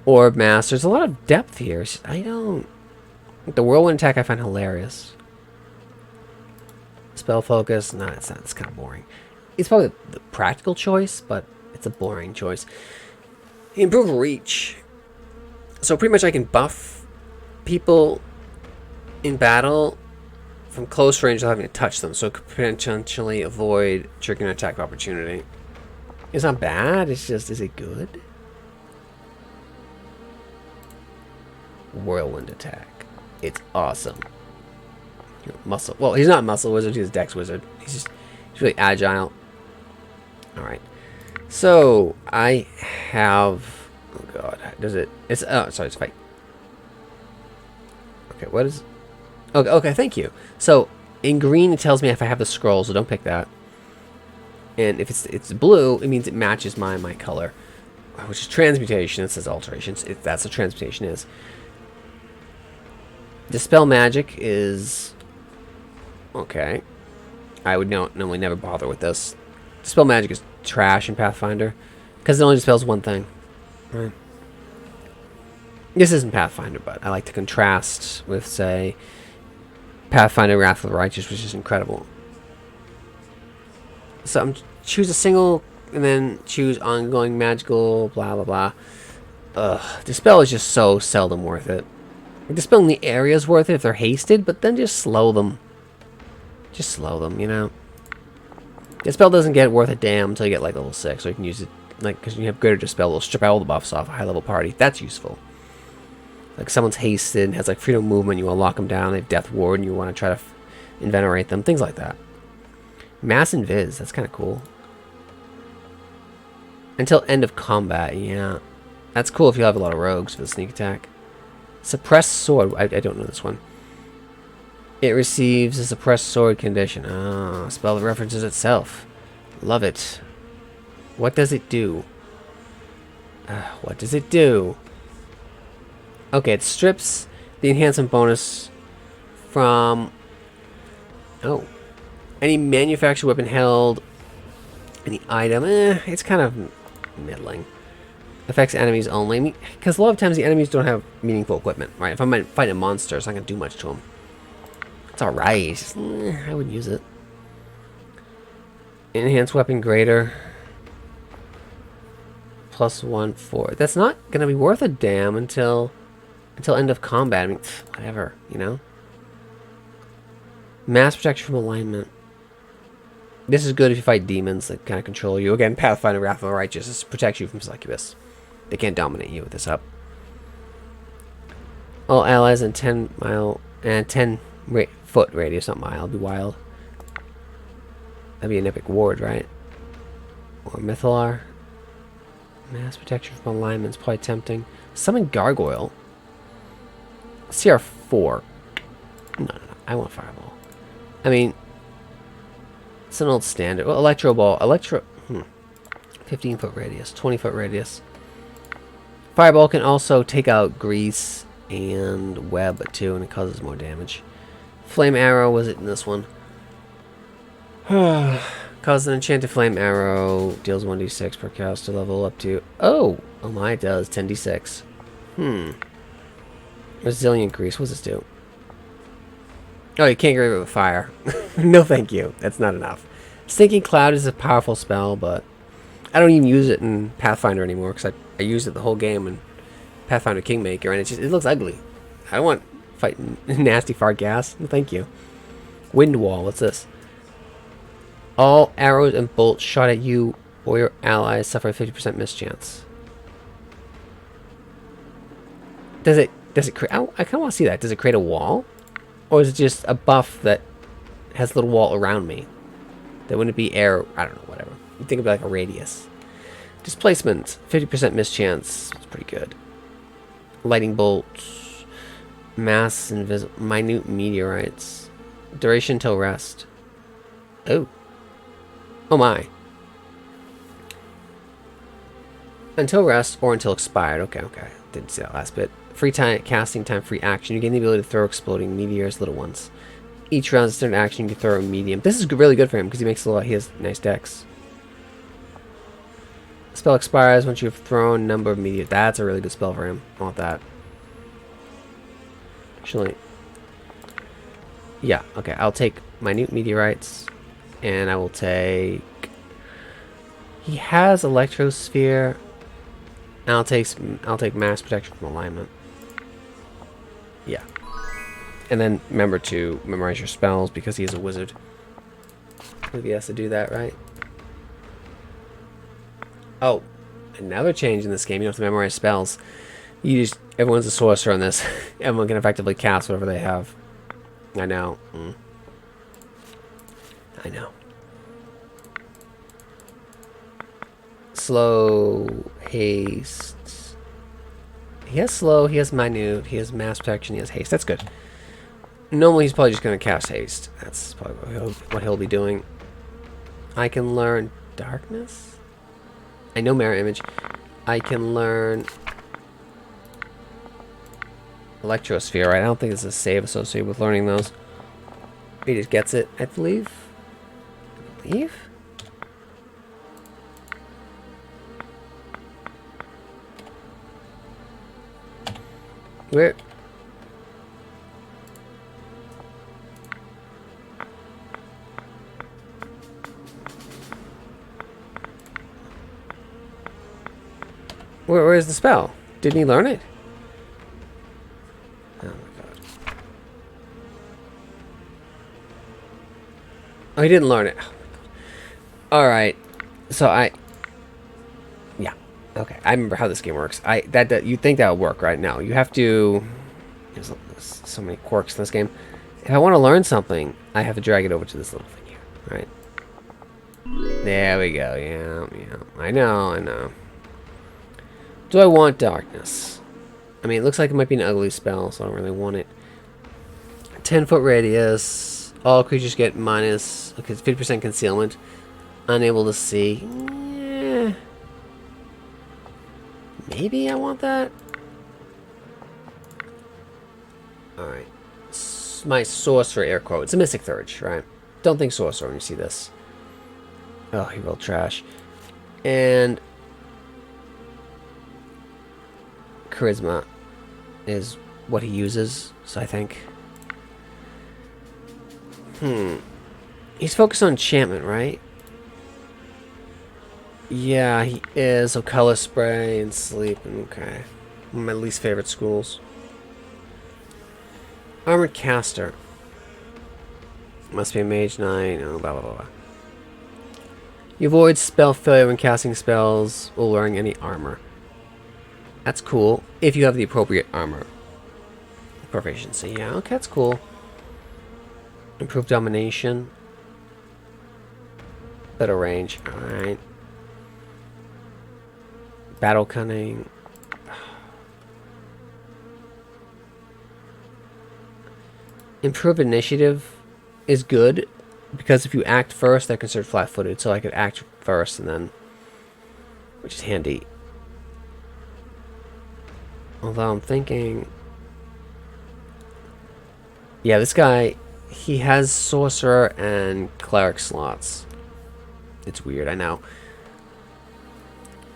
Orb Master. There's a lot of depth here. It's just, I don't... The Whirlwind Attack I find hilarious. Spell Focus. Nah, it's not. It's kind of boring. It's probably the practical choice, but it's a boring choice. Improve Reach. So pretty much I can buff people in battle from close range without having to touch them, so it could potentially avoid triggering an attack of opportunity. It's not bad, it's just, is it good? Whirlwind Attack. It's awesome. Muscle. Well, he's not a muscle wizard, he's a dex wizard. He's really agile. Alright. So, I have... Oh god, does it... It's... Oh, sorry, it's fight. Okay, what is... Okay, thank you. So, in green, it tells me if I have the scroll, so don't pick that. And if it's blue, it means it matches my color. Which is transmutation. It says alterations. That's what transmutation is. Dispel magic is... Okay. I would normally never bother with this. Dispel magic is trash in Pathfinder. Because it only dispels one thing. Right. This isn't Pathfinder, but I like to contrast with, say... Pathfinder Wrath of the Righteous, which is incredible. So choose a single, and then choose ongoing magical, blah blah blah. Ugh, Dispel is just so seldom worth it. Dispelling the area is worth it if they're hasted, but then just slow them. Just slow them, you know. Dispel doesn't get worth a damn until you get like level 6, so you can use it, like, because you have greater Dispel, it'll strip all the buffs off a high level party. That's useful. Like someone's hasted and has like freedom of movement, you want to lock them down, they have Death Ward, and you want to try to invenerate them, things like that. Mass Invis, that's kind of cool. Until end of combat, yeah. That's cool if you have a lot of rogues for the sneak attack. Suppressed Sword, I don't know this one. It receives a Suppressed Sword condition. Ah, spell that references itself. Love it. What does it do? What does it do? Okay, it strips the enhancement bonus from... Oh. Any manufactured weapon held. Any item. It's kind of middling. Affects enemies only. I mean, because a lot of times the enemies don't have meaningful equipment, right? If I'm fighting a monster, it's not going to do much to them. It's alright. Just, I wouldn't use it. Enhanced weapon greater. +1 4. That's not going to be worth a damn until end of combat. I mean, whatever, you know? Mass protection from alignment. This is good if you fight demons that kind of control you. Again, Pathfinder Wrath of the Righteous. This protects you from succubus. They can't dominate you with this up. All allies in 10-mile and 10-foot radius, not mile, be wild. That'd be an epic ward, right? Or Mythalar. Mass protection from alignment's probably tempting. Summon Gargoyle. CR4. No. I want Fireball. I mean, it's an old standard. Well, Electro Ball. 15-foot radius. 20-foot radius. Fireball can also take out Grease and Web, too, and it causes more damage. Flame Arrow, was it in this one? Causes an enchanted Flame Arrow. Deals 1d6 per caster level up to... Oh my, it does. 10d6. Resilient Grease. What does this do? Oh, you can't get rid of it with fire. No, thank you. That's not enough. Stinking Cloud is a powerful spell, but I don't even use it in Pathfinder anymore because I used it the whole game in Pathfinder Kingmaker, and it looks ugly. I don't want fighting nasty fart gas. No, thank you. Wind Wall. What's this? All arrows and bolts shot at you or your allies suffer a 50% mischance. Does it create... I kind of want to see that. Does it create a wall? Or is it just a buff that has a little wall around me? That wouldn't be air... I don't know, whatever. You think of it like a radius. Displacement. 50% mischance. It's pretty good. Lightning bolts. Mass invisible... Minute meteorites. Duration till rest. Oh. Oh my. Until rest or until expired. Okay. Didn't see that last bit. Free time, casting time, free action. You gain the ability to throw exploding meteors, little ones. Each round's a certain action, you can throw a medium. This is really good for him because he makes a lot. He has nice decks. Spell expires once you've thrown a number of meteors. That's a really good spell for him. I want that. Actually, yeah. Okay, I'll take minute meteorites, and I will take. He has Electrosphere. And I'll take mass protection from alignment. Yeah. And then remember to memorize your spells because he is a wizard. Maybe he has to do that, right? Oh, another change in this game. You don't have to memorize spells. Everyone's a sorcerer on this. Everyone can effectively cast whatever they have. I know. I know. Slow, haste. He has slow, he has minute, he has mass protection, he has haste. That's good. Normally he's probably just going to cast haste. That's probably what he'll be doing. I can learn darkness. I know mirror image. I can learn Electrosphere, right? I don't think there's a save associated with learning those. He just gets it, I believe. Where? Where's the spell? Didn't he learn it? Oh my god. Oh, he didn't learn it. Oh my god. Alright. So yeah. Okay, I remember how this game works. That you'd think that would work right now. You have to... There's so many quirks in this game. If I want to learn something, I have to drag it over to this little thing here, right? There we go. Yeah. I know. Do I want darkness? I mean, it looks like it might be an ugly spell, so I don't really want it. 10-foot radius. All creatures get minus... Okay, it's 50% concealment. Unable to see. Yeah. Maybe I want that. Alright. My sorcerer, air quote. It's a Mystic Thurge, right? Don't think sorcerer when you see this. Oh, he rolled trash. And charisma is what he uses, so I think. He's focused on enchantment, right? Yeah, he is. So color spray and sleep. Okay. One of my least favorite schools. Armored caster. Must be a mage knight. Oh, blah, blah, blah. You avoid spell failure when casting spells while wearing any armor. That's cool. If you have the appropriate armor proficiency. Yeah, okay, that's cool. Improved domination. Better range. Alright. Battle cunning. Improved initiative is good because if you act first, they're considered flat-footed. So I could act first and then, which is handy. Although I'm thinking, yeah, this guy, he has sorcerer and cleric slots. It's weird, I know.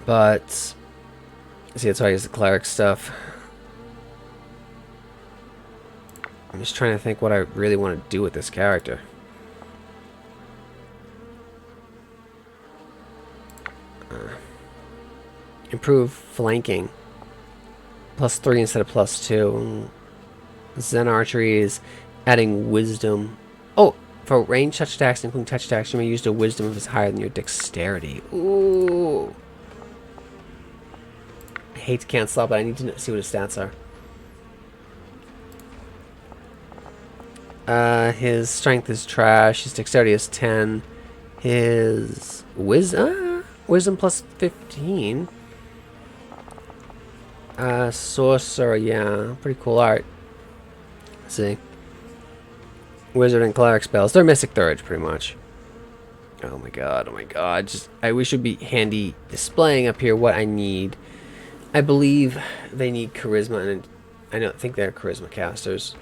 But see, that's why I use the cleric stuff. I'm just trying to think what I really want to do with this character. Improve flanking. +3 instead of +2. Zen archery is adding wisdom. Oh, for range touch attacks, including touch attacks, you may use the wisdom if it's higher than your dexterity. Ooh. I hate to cancel out, but I need to see what his stats are. His strength is trash. His dexterity is 10. His wisdom +15. Sorcerer, yeah, pretty cool art. Let's see. Wizard and cleric spells. They're mystic thirds, pretty much. Oh my god, oh my god. Just, I wish it would be handy displaying up here what I need. I believe they need charisma, and I think they're charisma casters.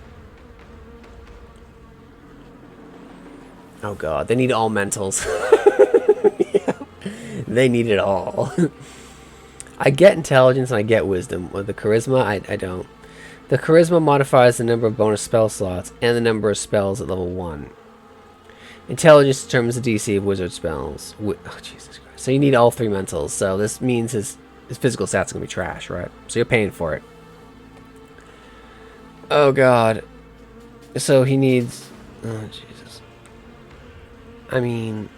Oh god, they need all mentals. Yeah. They need it all. I get intelligence and I get wisdom. With the charisma, I don't. The charisma modifies the number of bonus spell slots and the number of spells at level 1. Intelligence determines the DC of wizard spells. Oh, Jesus Christ. So you need all 3 mentals. So this means his physical stats are going to be trash, right? So you're paying for it. Oh god. So he needs... Oh, Jesus. I mean...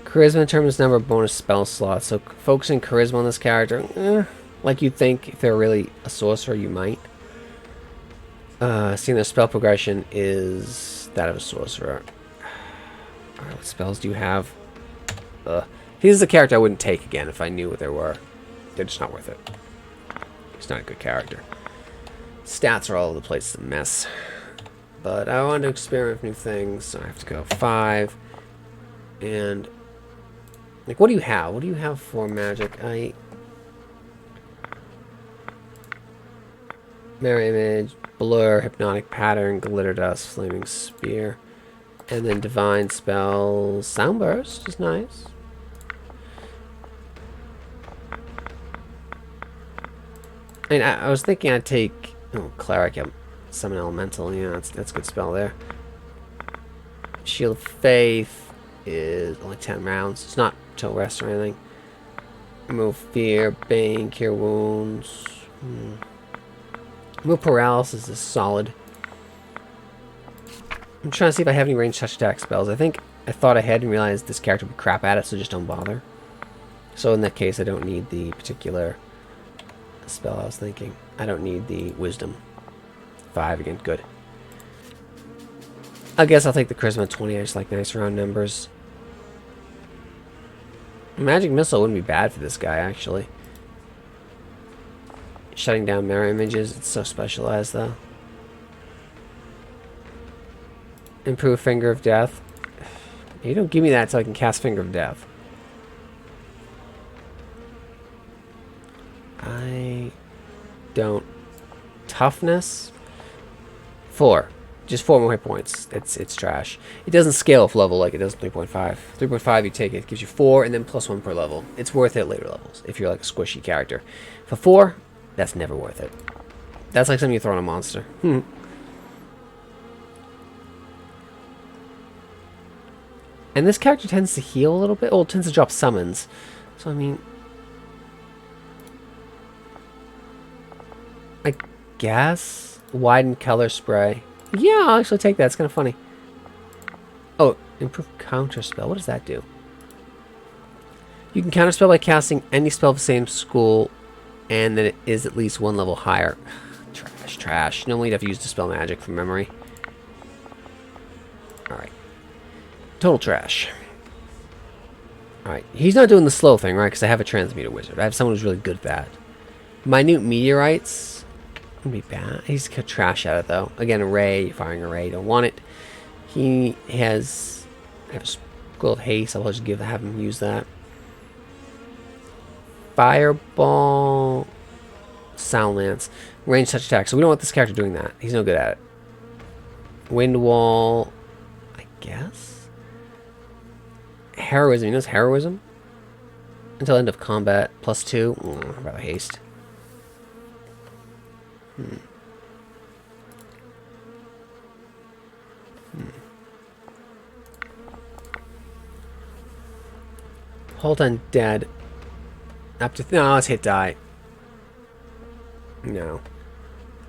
Charisma determines the number of bonus spell slots. So focusing charisma on this character... like you'd think if they're really a sorcerer, you might. Seeing their spell progression is that of a sorcerer. Alright, what spells do you have? He's the character I wouldn't take again if I knew what there were. They're just not worth it. He's not a good character. Stats are all over the place. It's a mess. But I want to experiment with new things, so I have to go 5. And... like, what do you have? What do you have for magic? Mirror image, blur, hypnotic pattern, glitter dust, flaming spear, and then divine spells. Soundburst is nice. I mean, I was thinking I'd take cleric, summon elemental. Yeah, that's a good spell there. Shield of Faith is only 10 rounds. It's not till rest or anything. Remove fear, bane, cure wounds. Remove paralysis is solid. I'm trying to see if I have any ranged touch attack spells. I thought I had and realized this character would crap at it, so just don't bother. So in that case, I don't need the particular spell I was thinking. I don't need the wisdom. 5 again, good. I guess I'll take the charisma 20. I just like nice round numbers. Magic missile wouldn't be bad for this guy, actually. Shutting down mirror images, it's so specialized though. Improve Finger of Death. You don't give me that so I can cast Finger of Death. I don't. Toughness? 4. Just 4 more hit points. It's trash. It doesn't scale with level like it does 3.5. 3.5 you take it gives you 4 and then +1 per level. It's worth it at later levels if you're like a squishy character. For 4, that's never worth it. That's like something you throw on a monster. And this character tends to heal a little bit. Oh, it tends to drop summons. So, I mean... I guess? Widen color spray. Yeah, I'll actually take that. It's kind of funny. Oh, Improve counterspell. What does that do? You can counterspell by casting any spell of the same school, and that it is at least one level higher. Trash, trash. Normally you'd have to use Dispel Magic from memory. Alright. Total trash. Alright. He's not doing the slow thing, right? Because I have a Transmuter Wizard. I have someone who's really good at that. Minute Meteorites. Wouldn't be bad. He's trash at it, though. Again, Array. You're firing Array. You don't want it. He has... I have a School of Haste. I'll just have him use that. Fireball. Sound Lance. Range touch attack. So we don't want this character doing that. He's no good at it. Wind Wall. I guess. Heroism. He knows Heroism. Until end of combat. +2. I'd rather Haste. Hold on, dead. Up to... no, let's hit die. No.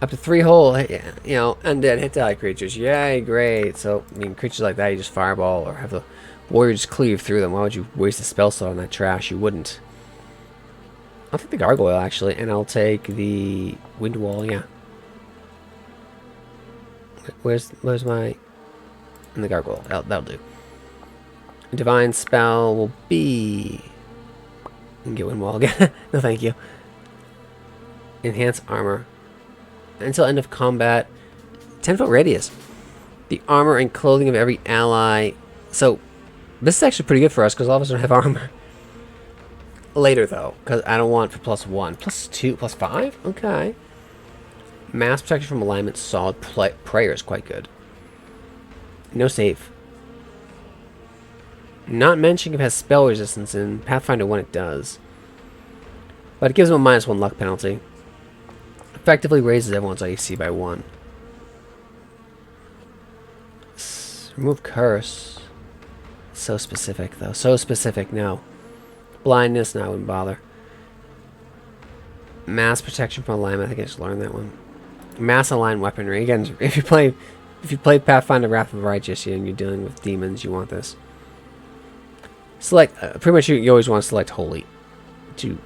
Up to 3 whole, you know, undead hit die creatures. Yay, great. So, I mean, creatures like that, you just fireball or have the warrior just cleave through them. Why would you waste a spell slot on that trash? You wouldn't. I'll take the gargoyle, actually, and I'll take the wind wall, yeah. Where's my... and the gargoyle. That'll do. Divine spell will be... you can get wind wall again. No, thank you. Enhance armor. Until end of combat. 10-foot radius. The armor and clothing of every ally. So, this is actually pretty good for us, because all of us don't have armor. Later, though, because I don't want for +1. +2, +5? Okay. Mass protection from alignment, solid prayer is quite good. No save. Not mentioning if it has spell resistance in Pathfinder 1, it does. But it gives him a -1 luck penalty. Effectively raises everyone's AC by 1. Remove curse. So specific, though. So specific, no. Blindness, no, I wouldn't bother. Mass protection from alignment, I think I just learned that one. Mass aligned weaponry. Again, if you played Pathfinder Wrath of the Righteous and you're dealing with demons, you want this. Select, pretty much you always want to select Holy to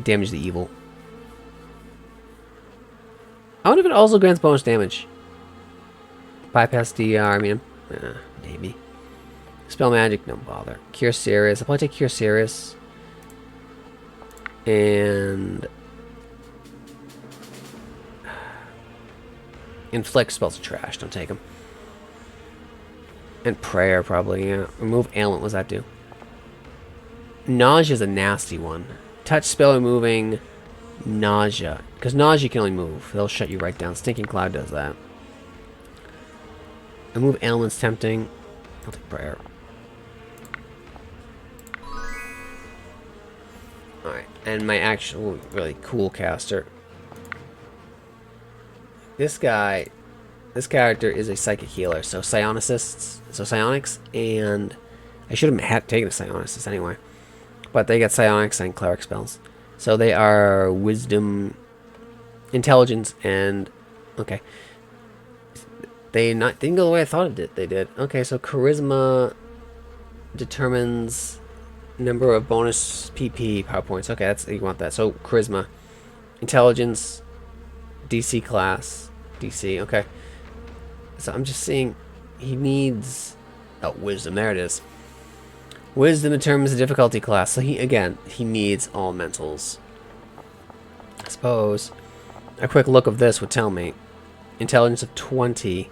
damage the evil. I wonder if it also grants bonus damage. Bypass DR, I mean, maybe. Spell Magic, no bother. Cure Serious, I'll probably take Cure Serious. And... Inflict spells are trash, don't take them. And Prayer, probably, yeah. Remove Ailment, what does that do? Nausea is a nasty one. Touch spell removing Nausea. Because Nausea can only move. They'll shut you right down. Stinking Cloud does that. Remove Ailment's tempting. I'll take Prayer. Alright, and my actual really cool caster. This character is a psychic healer, so psionics, and I should have taken a psionicist anyway. But they get psionics and cleric spells. So they are wisdom, intelligence, and okay. They didn't go the way I thought they did. Okay, so charisma determines number of bonus PP power points. Okay, you want that. So charisma, intelligence, DC class, DC. Okay. So I'm just seeing he needs wisdom. There it is. Wisdom determines the difficulty class. So he needs all mentals. I suppose a quick look of this would tell me intelligence of 20,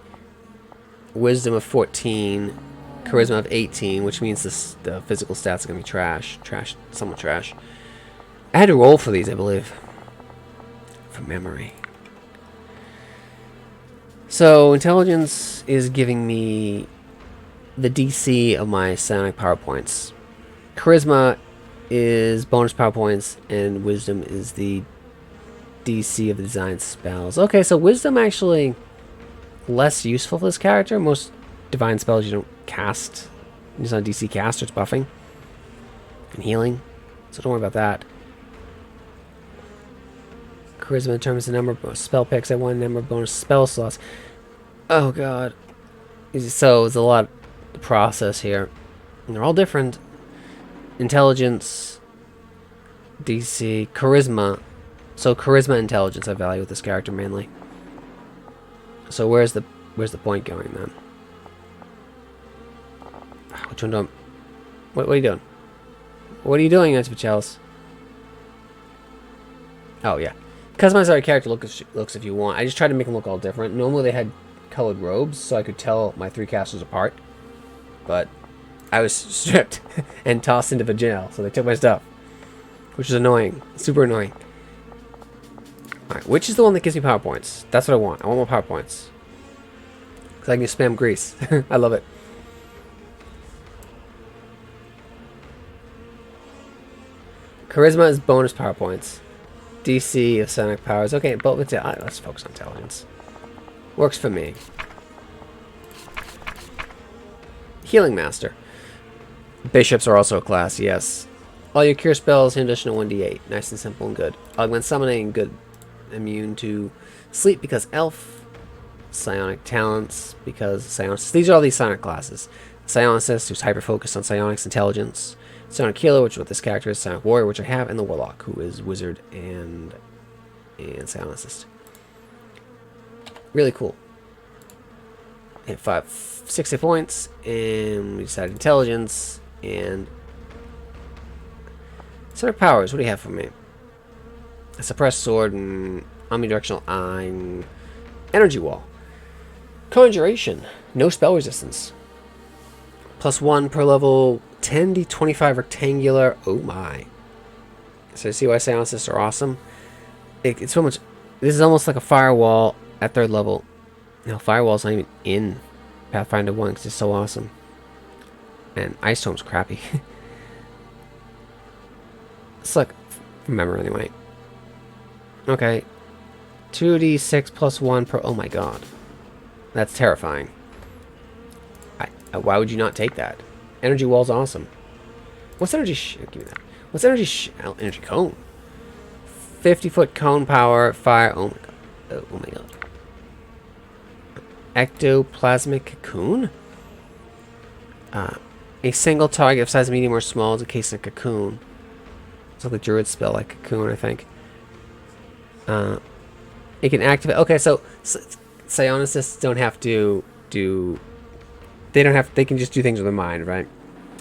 wisdom of 14, charisma of 18, which means the physical stats are gonna be trash, somewhat trash. I had to roll for these, I believe, from memory. So intelligence is giving me the DC of my psionic power points. Charisma is bonus power points, and wisdom is the DC of the design spells. Okay, so wisdom actually less useful for this character. Most divine spells you don't cast. It's not DC caster, it's buffing and healing. So don't worry about that. Charisma determines the number of spell picks at one, number of bonus spell slots. Oh god. So it's a lot the process here. And they're all different. Intelligence, DC, charisma. So charisma, intelligence I value with this character mainly. So where's the point going then? Which one do I... What are you doing? What are you doing, Chalice? Oh yeah. Customize our character looks if you want. I just tried to make them look all different. Normally they had colored robes, so I could tell my 3 casters apart. But I was stripped and tossed into the jail, so they took my stuff. Which is annoying. Super annoying. Alright, which is the one that gives me power points? That's what I want. I want more power points. Because I can just spam grease. I love it. Charisma is bonus power points. DC of sonic powers. Okay, but let's focus on intelligence. Works for me. Healing Master. Bishops are also a class, yes. All your cure spells, additional 1d8. Nice and simple and good. Augment summoning, good. Immune to sleep because elf. Psionic talents because psionicist. These are all these psionic classes. Psionicist, who's hyper focused on psionics intelligence. Psionic healer, which is what this character is. Psionic warrior, which I have, and the warlock, who is wizard and psionicist. Really cool. Hit 60 points, and we decided intelligence and Psionic powers. What do you have for me? A suppressed sword and omnidirectional eye and energy wall. Conjuration. No spell resistance. +1 per level. 10d25 rectangular. Oh my. So you see why Psionicists are awesome? It's so much. This is almost like a firewall at 3rd level. No, firewall's not even in Pathfinder 1 because it's so awesome. And Ice Storm's crappy. It's like, remember anyway. Okay. 2d6 +1 per. Oh my god. That's terrifying. Why would you not take that? Energy wall's awesome. What's energy? Give me that. What's energy? Energy cone. 50-foot cone power. Fire. Oh my god. Oh my god. Ectoplasmic cocoon. A single target of size medium or small is encased in a cocoon. It's like the druid spell, like cocoon, I think. It can activate. Okay, so psionicists don't have to do. They don't have. They can just do things with their mind, right?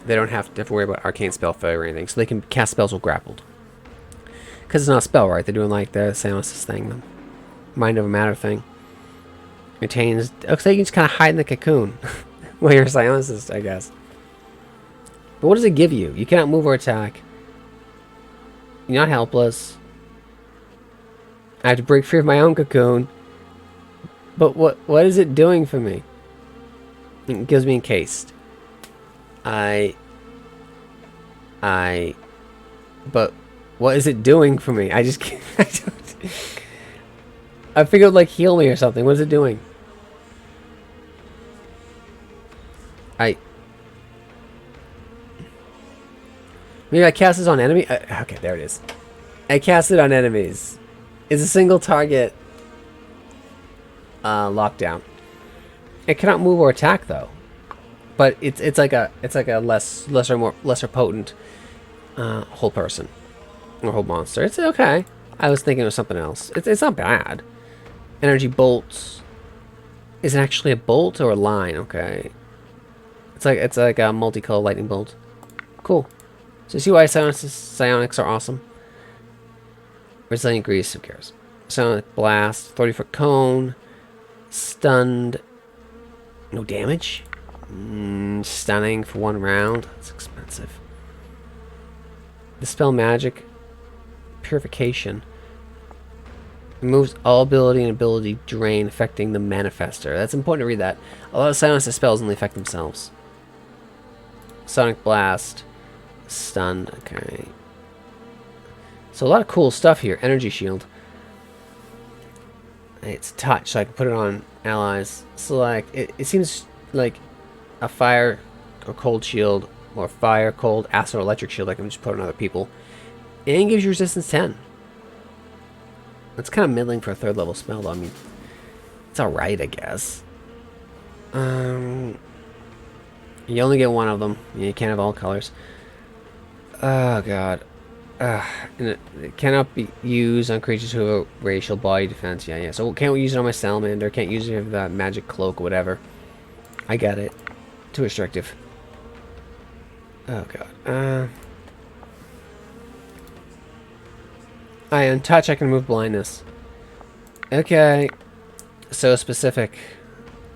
They don't have to worry about arcane spell failure or anything. So they can cast spells with grappled. Because it's not a spell, right? They're doing like the psionicist thing, the mind over matter thing. Retains. Okay, so you can just kind of hide in the cocoon while you're a psionicist, I guess. But what does it give you? You cannot move or attack. You're not helpless. I have to break free of my own cocoon. But what is it doing for me? It gives me encased. But what is it doing for me? I just can't. I figured like heal me or something. What is it doing? Maybe I cast this on enemy. Okay, there it is. I cast it on enemies. It's a single target lockdown. It cannot move or attack though, but it's like a lesser potent hold person or hold monster. It's okay. I was thinking of something else. It's not bad. Energy bolts. Is it actually a bolt or a line? Okay. It's like a multicolored lightning bolt. Cool. So you see why psionics are awesome. Resilient grease. Who cares? Psionic blast. 30-foot cone. Stunned. No damage. Stunning for 1 round. That's expensive. Dispel magic. Purification. Removes all ability and ability drain affecting the manifester. That's important to read that. A lot of psionicist spells only affect themselves. Sonic blast. Stunned. Okay. So a lot of cool stuff here. Energy shield. It's touch, so I can put it on allies. Select. It seems like a fire or cold shield, or fire, cold, acid, or electric shield I can just put on other people. And gives you resistance 10. That's kind of middling for a 3rd level spell, though. I mean, it's alright, I guess. You only get one of them. You can't have all colors. Oh, God. And it cannot be used on creatures who have a racial body defense. Yeah. So can't we use it on my salamander? Can't use it with that magic cloak or whatever. I get it. Too restrictive. Oh, God. I untouch. I can remove blindness. Okay. So specific.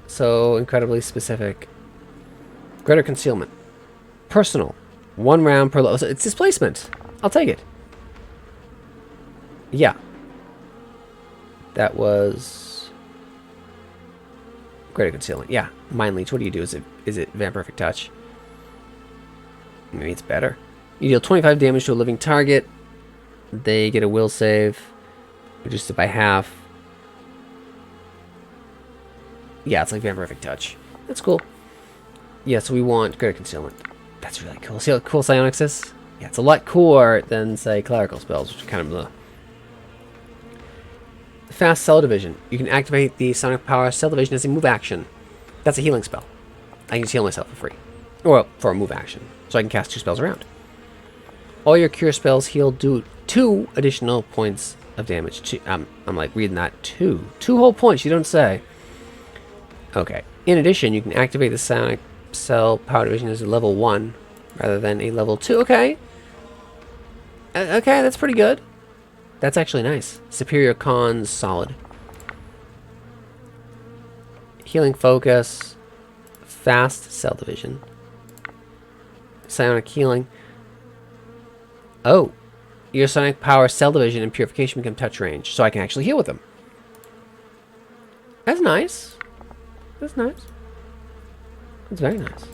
So incredibly specific. Greater concealment. Personal. 1 round per level. So it's displacement. I'll take it. Yeah. That was greater concealment. Yeah. Mind Leech. What do you do? Is it Vampiric Touch? Maybe it's better. You deal 25 damage to a living target. They get a will save. Reduced it by half. Yeah, it's like Vampiric Touch. That's cool. Yeah, so we want greater concealment. That's really cool. See how cool psionics is? Yeah, it's a lot cooler than, say, clerical spells, which are kind of the fast cell division. You can activate the sonic power cell division as a move action. That's a healing spell. I can just heal myself for free. Or for a move action. So I can cast 2 spells around. All your cure spells heal do 2 additional points of damage. I'm like reading that. 2 whole points, you don't say. Okay. In addition, you can activate the sonic cell power division as a level 1 rather than a level 2. Okay. Okay, that's pretty good. That's actually nice. Superior cons, solid. Healing focus. Fast cell division. Psionic healing. Oh. Your sonic power cell division and purification become touch range. So I can actually heal with them. That's nice. That's nice. That's very nice.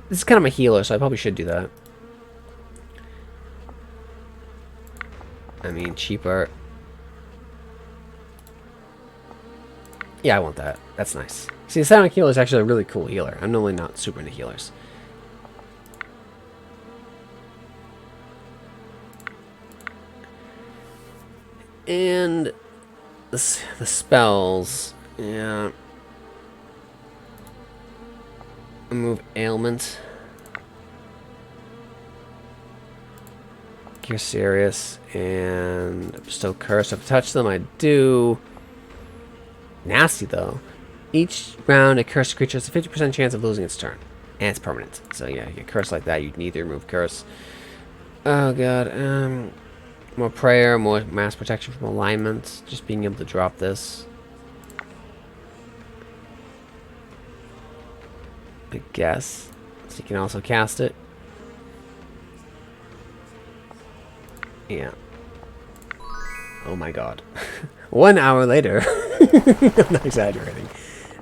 This is kind of a healer, so I probably should do that. I mean, cheaper. Yeah, I want that. That's nice. See, the Psionic Healer is actually a really cool healer. I'm normally not super into healers. And the spells. Yeah. Remove ailment. Cure serious and bestow curse. If I touch them, I do. Nasty though. Each round, a cursed creature has a 50% chance of losing its turn, and it's permanent. So yeah, you get cursed like that, you'd need to remove curse. Oh god. More prayer, more mass protection from alignment. Just being able to drop this. I guess. So you can also cast it. Yeah. Oh my god. 1 hour later. I'm not exaggerating.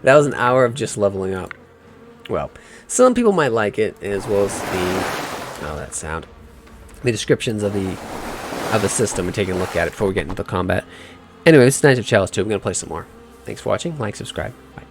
That was an hour of just leveling up. Well, some people might like it, as well as the... Oh, that sound. The descriptions of the system and taking a look at it before we get into the combat. Anyway, this is Knights of Chalice 2. I'm going to play some more. Thanks for watching. Like, subscribe. Bye.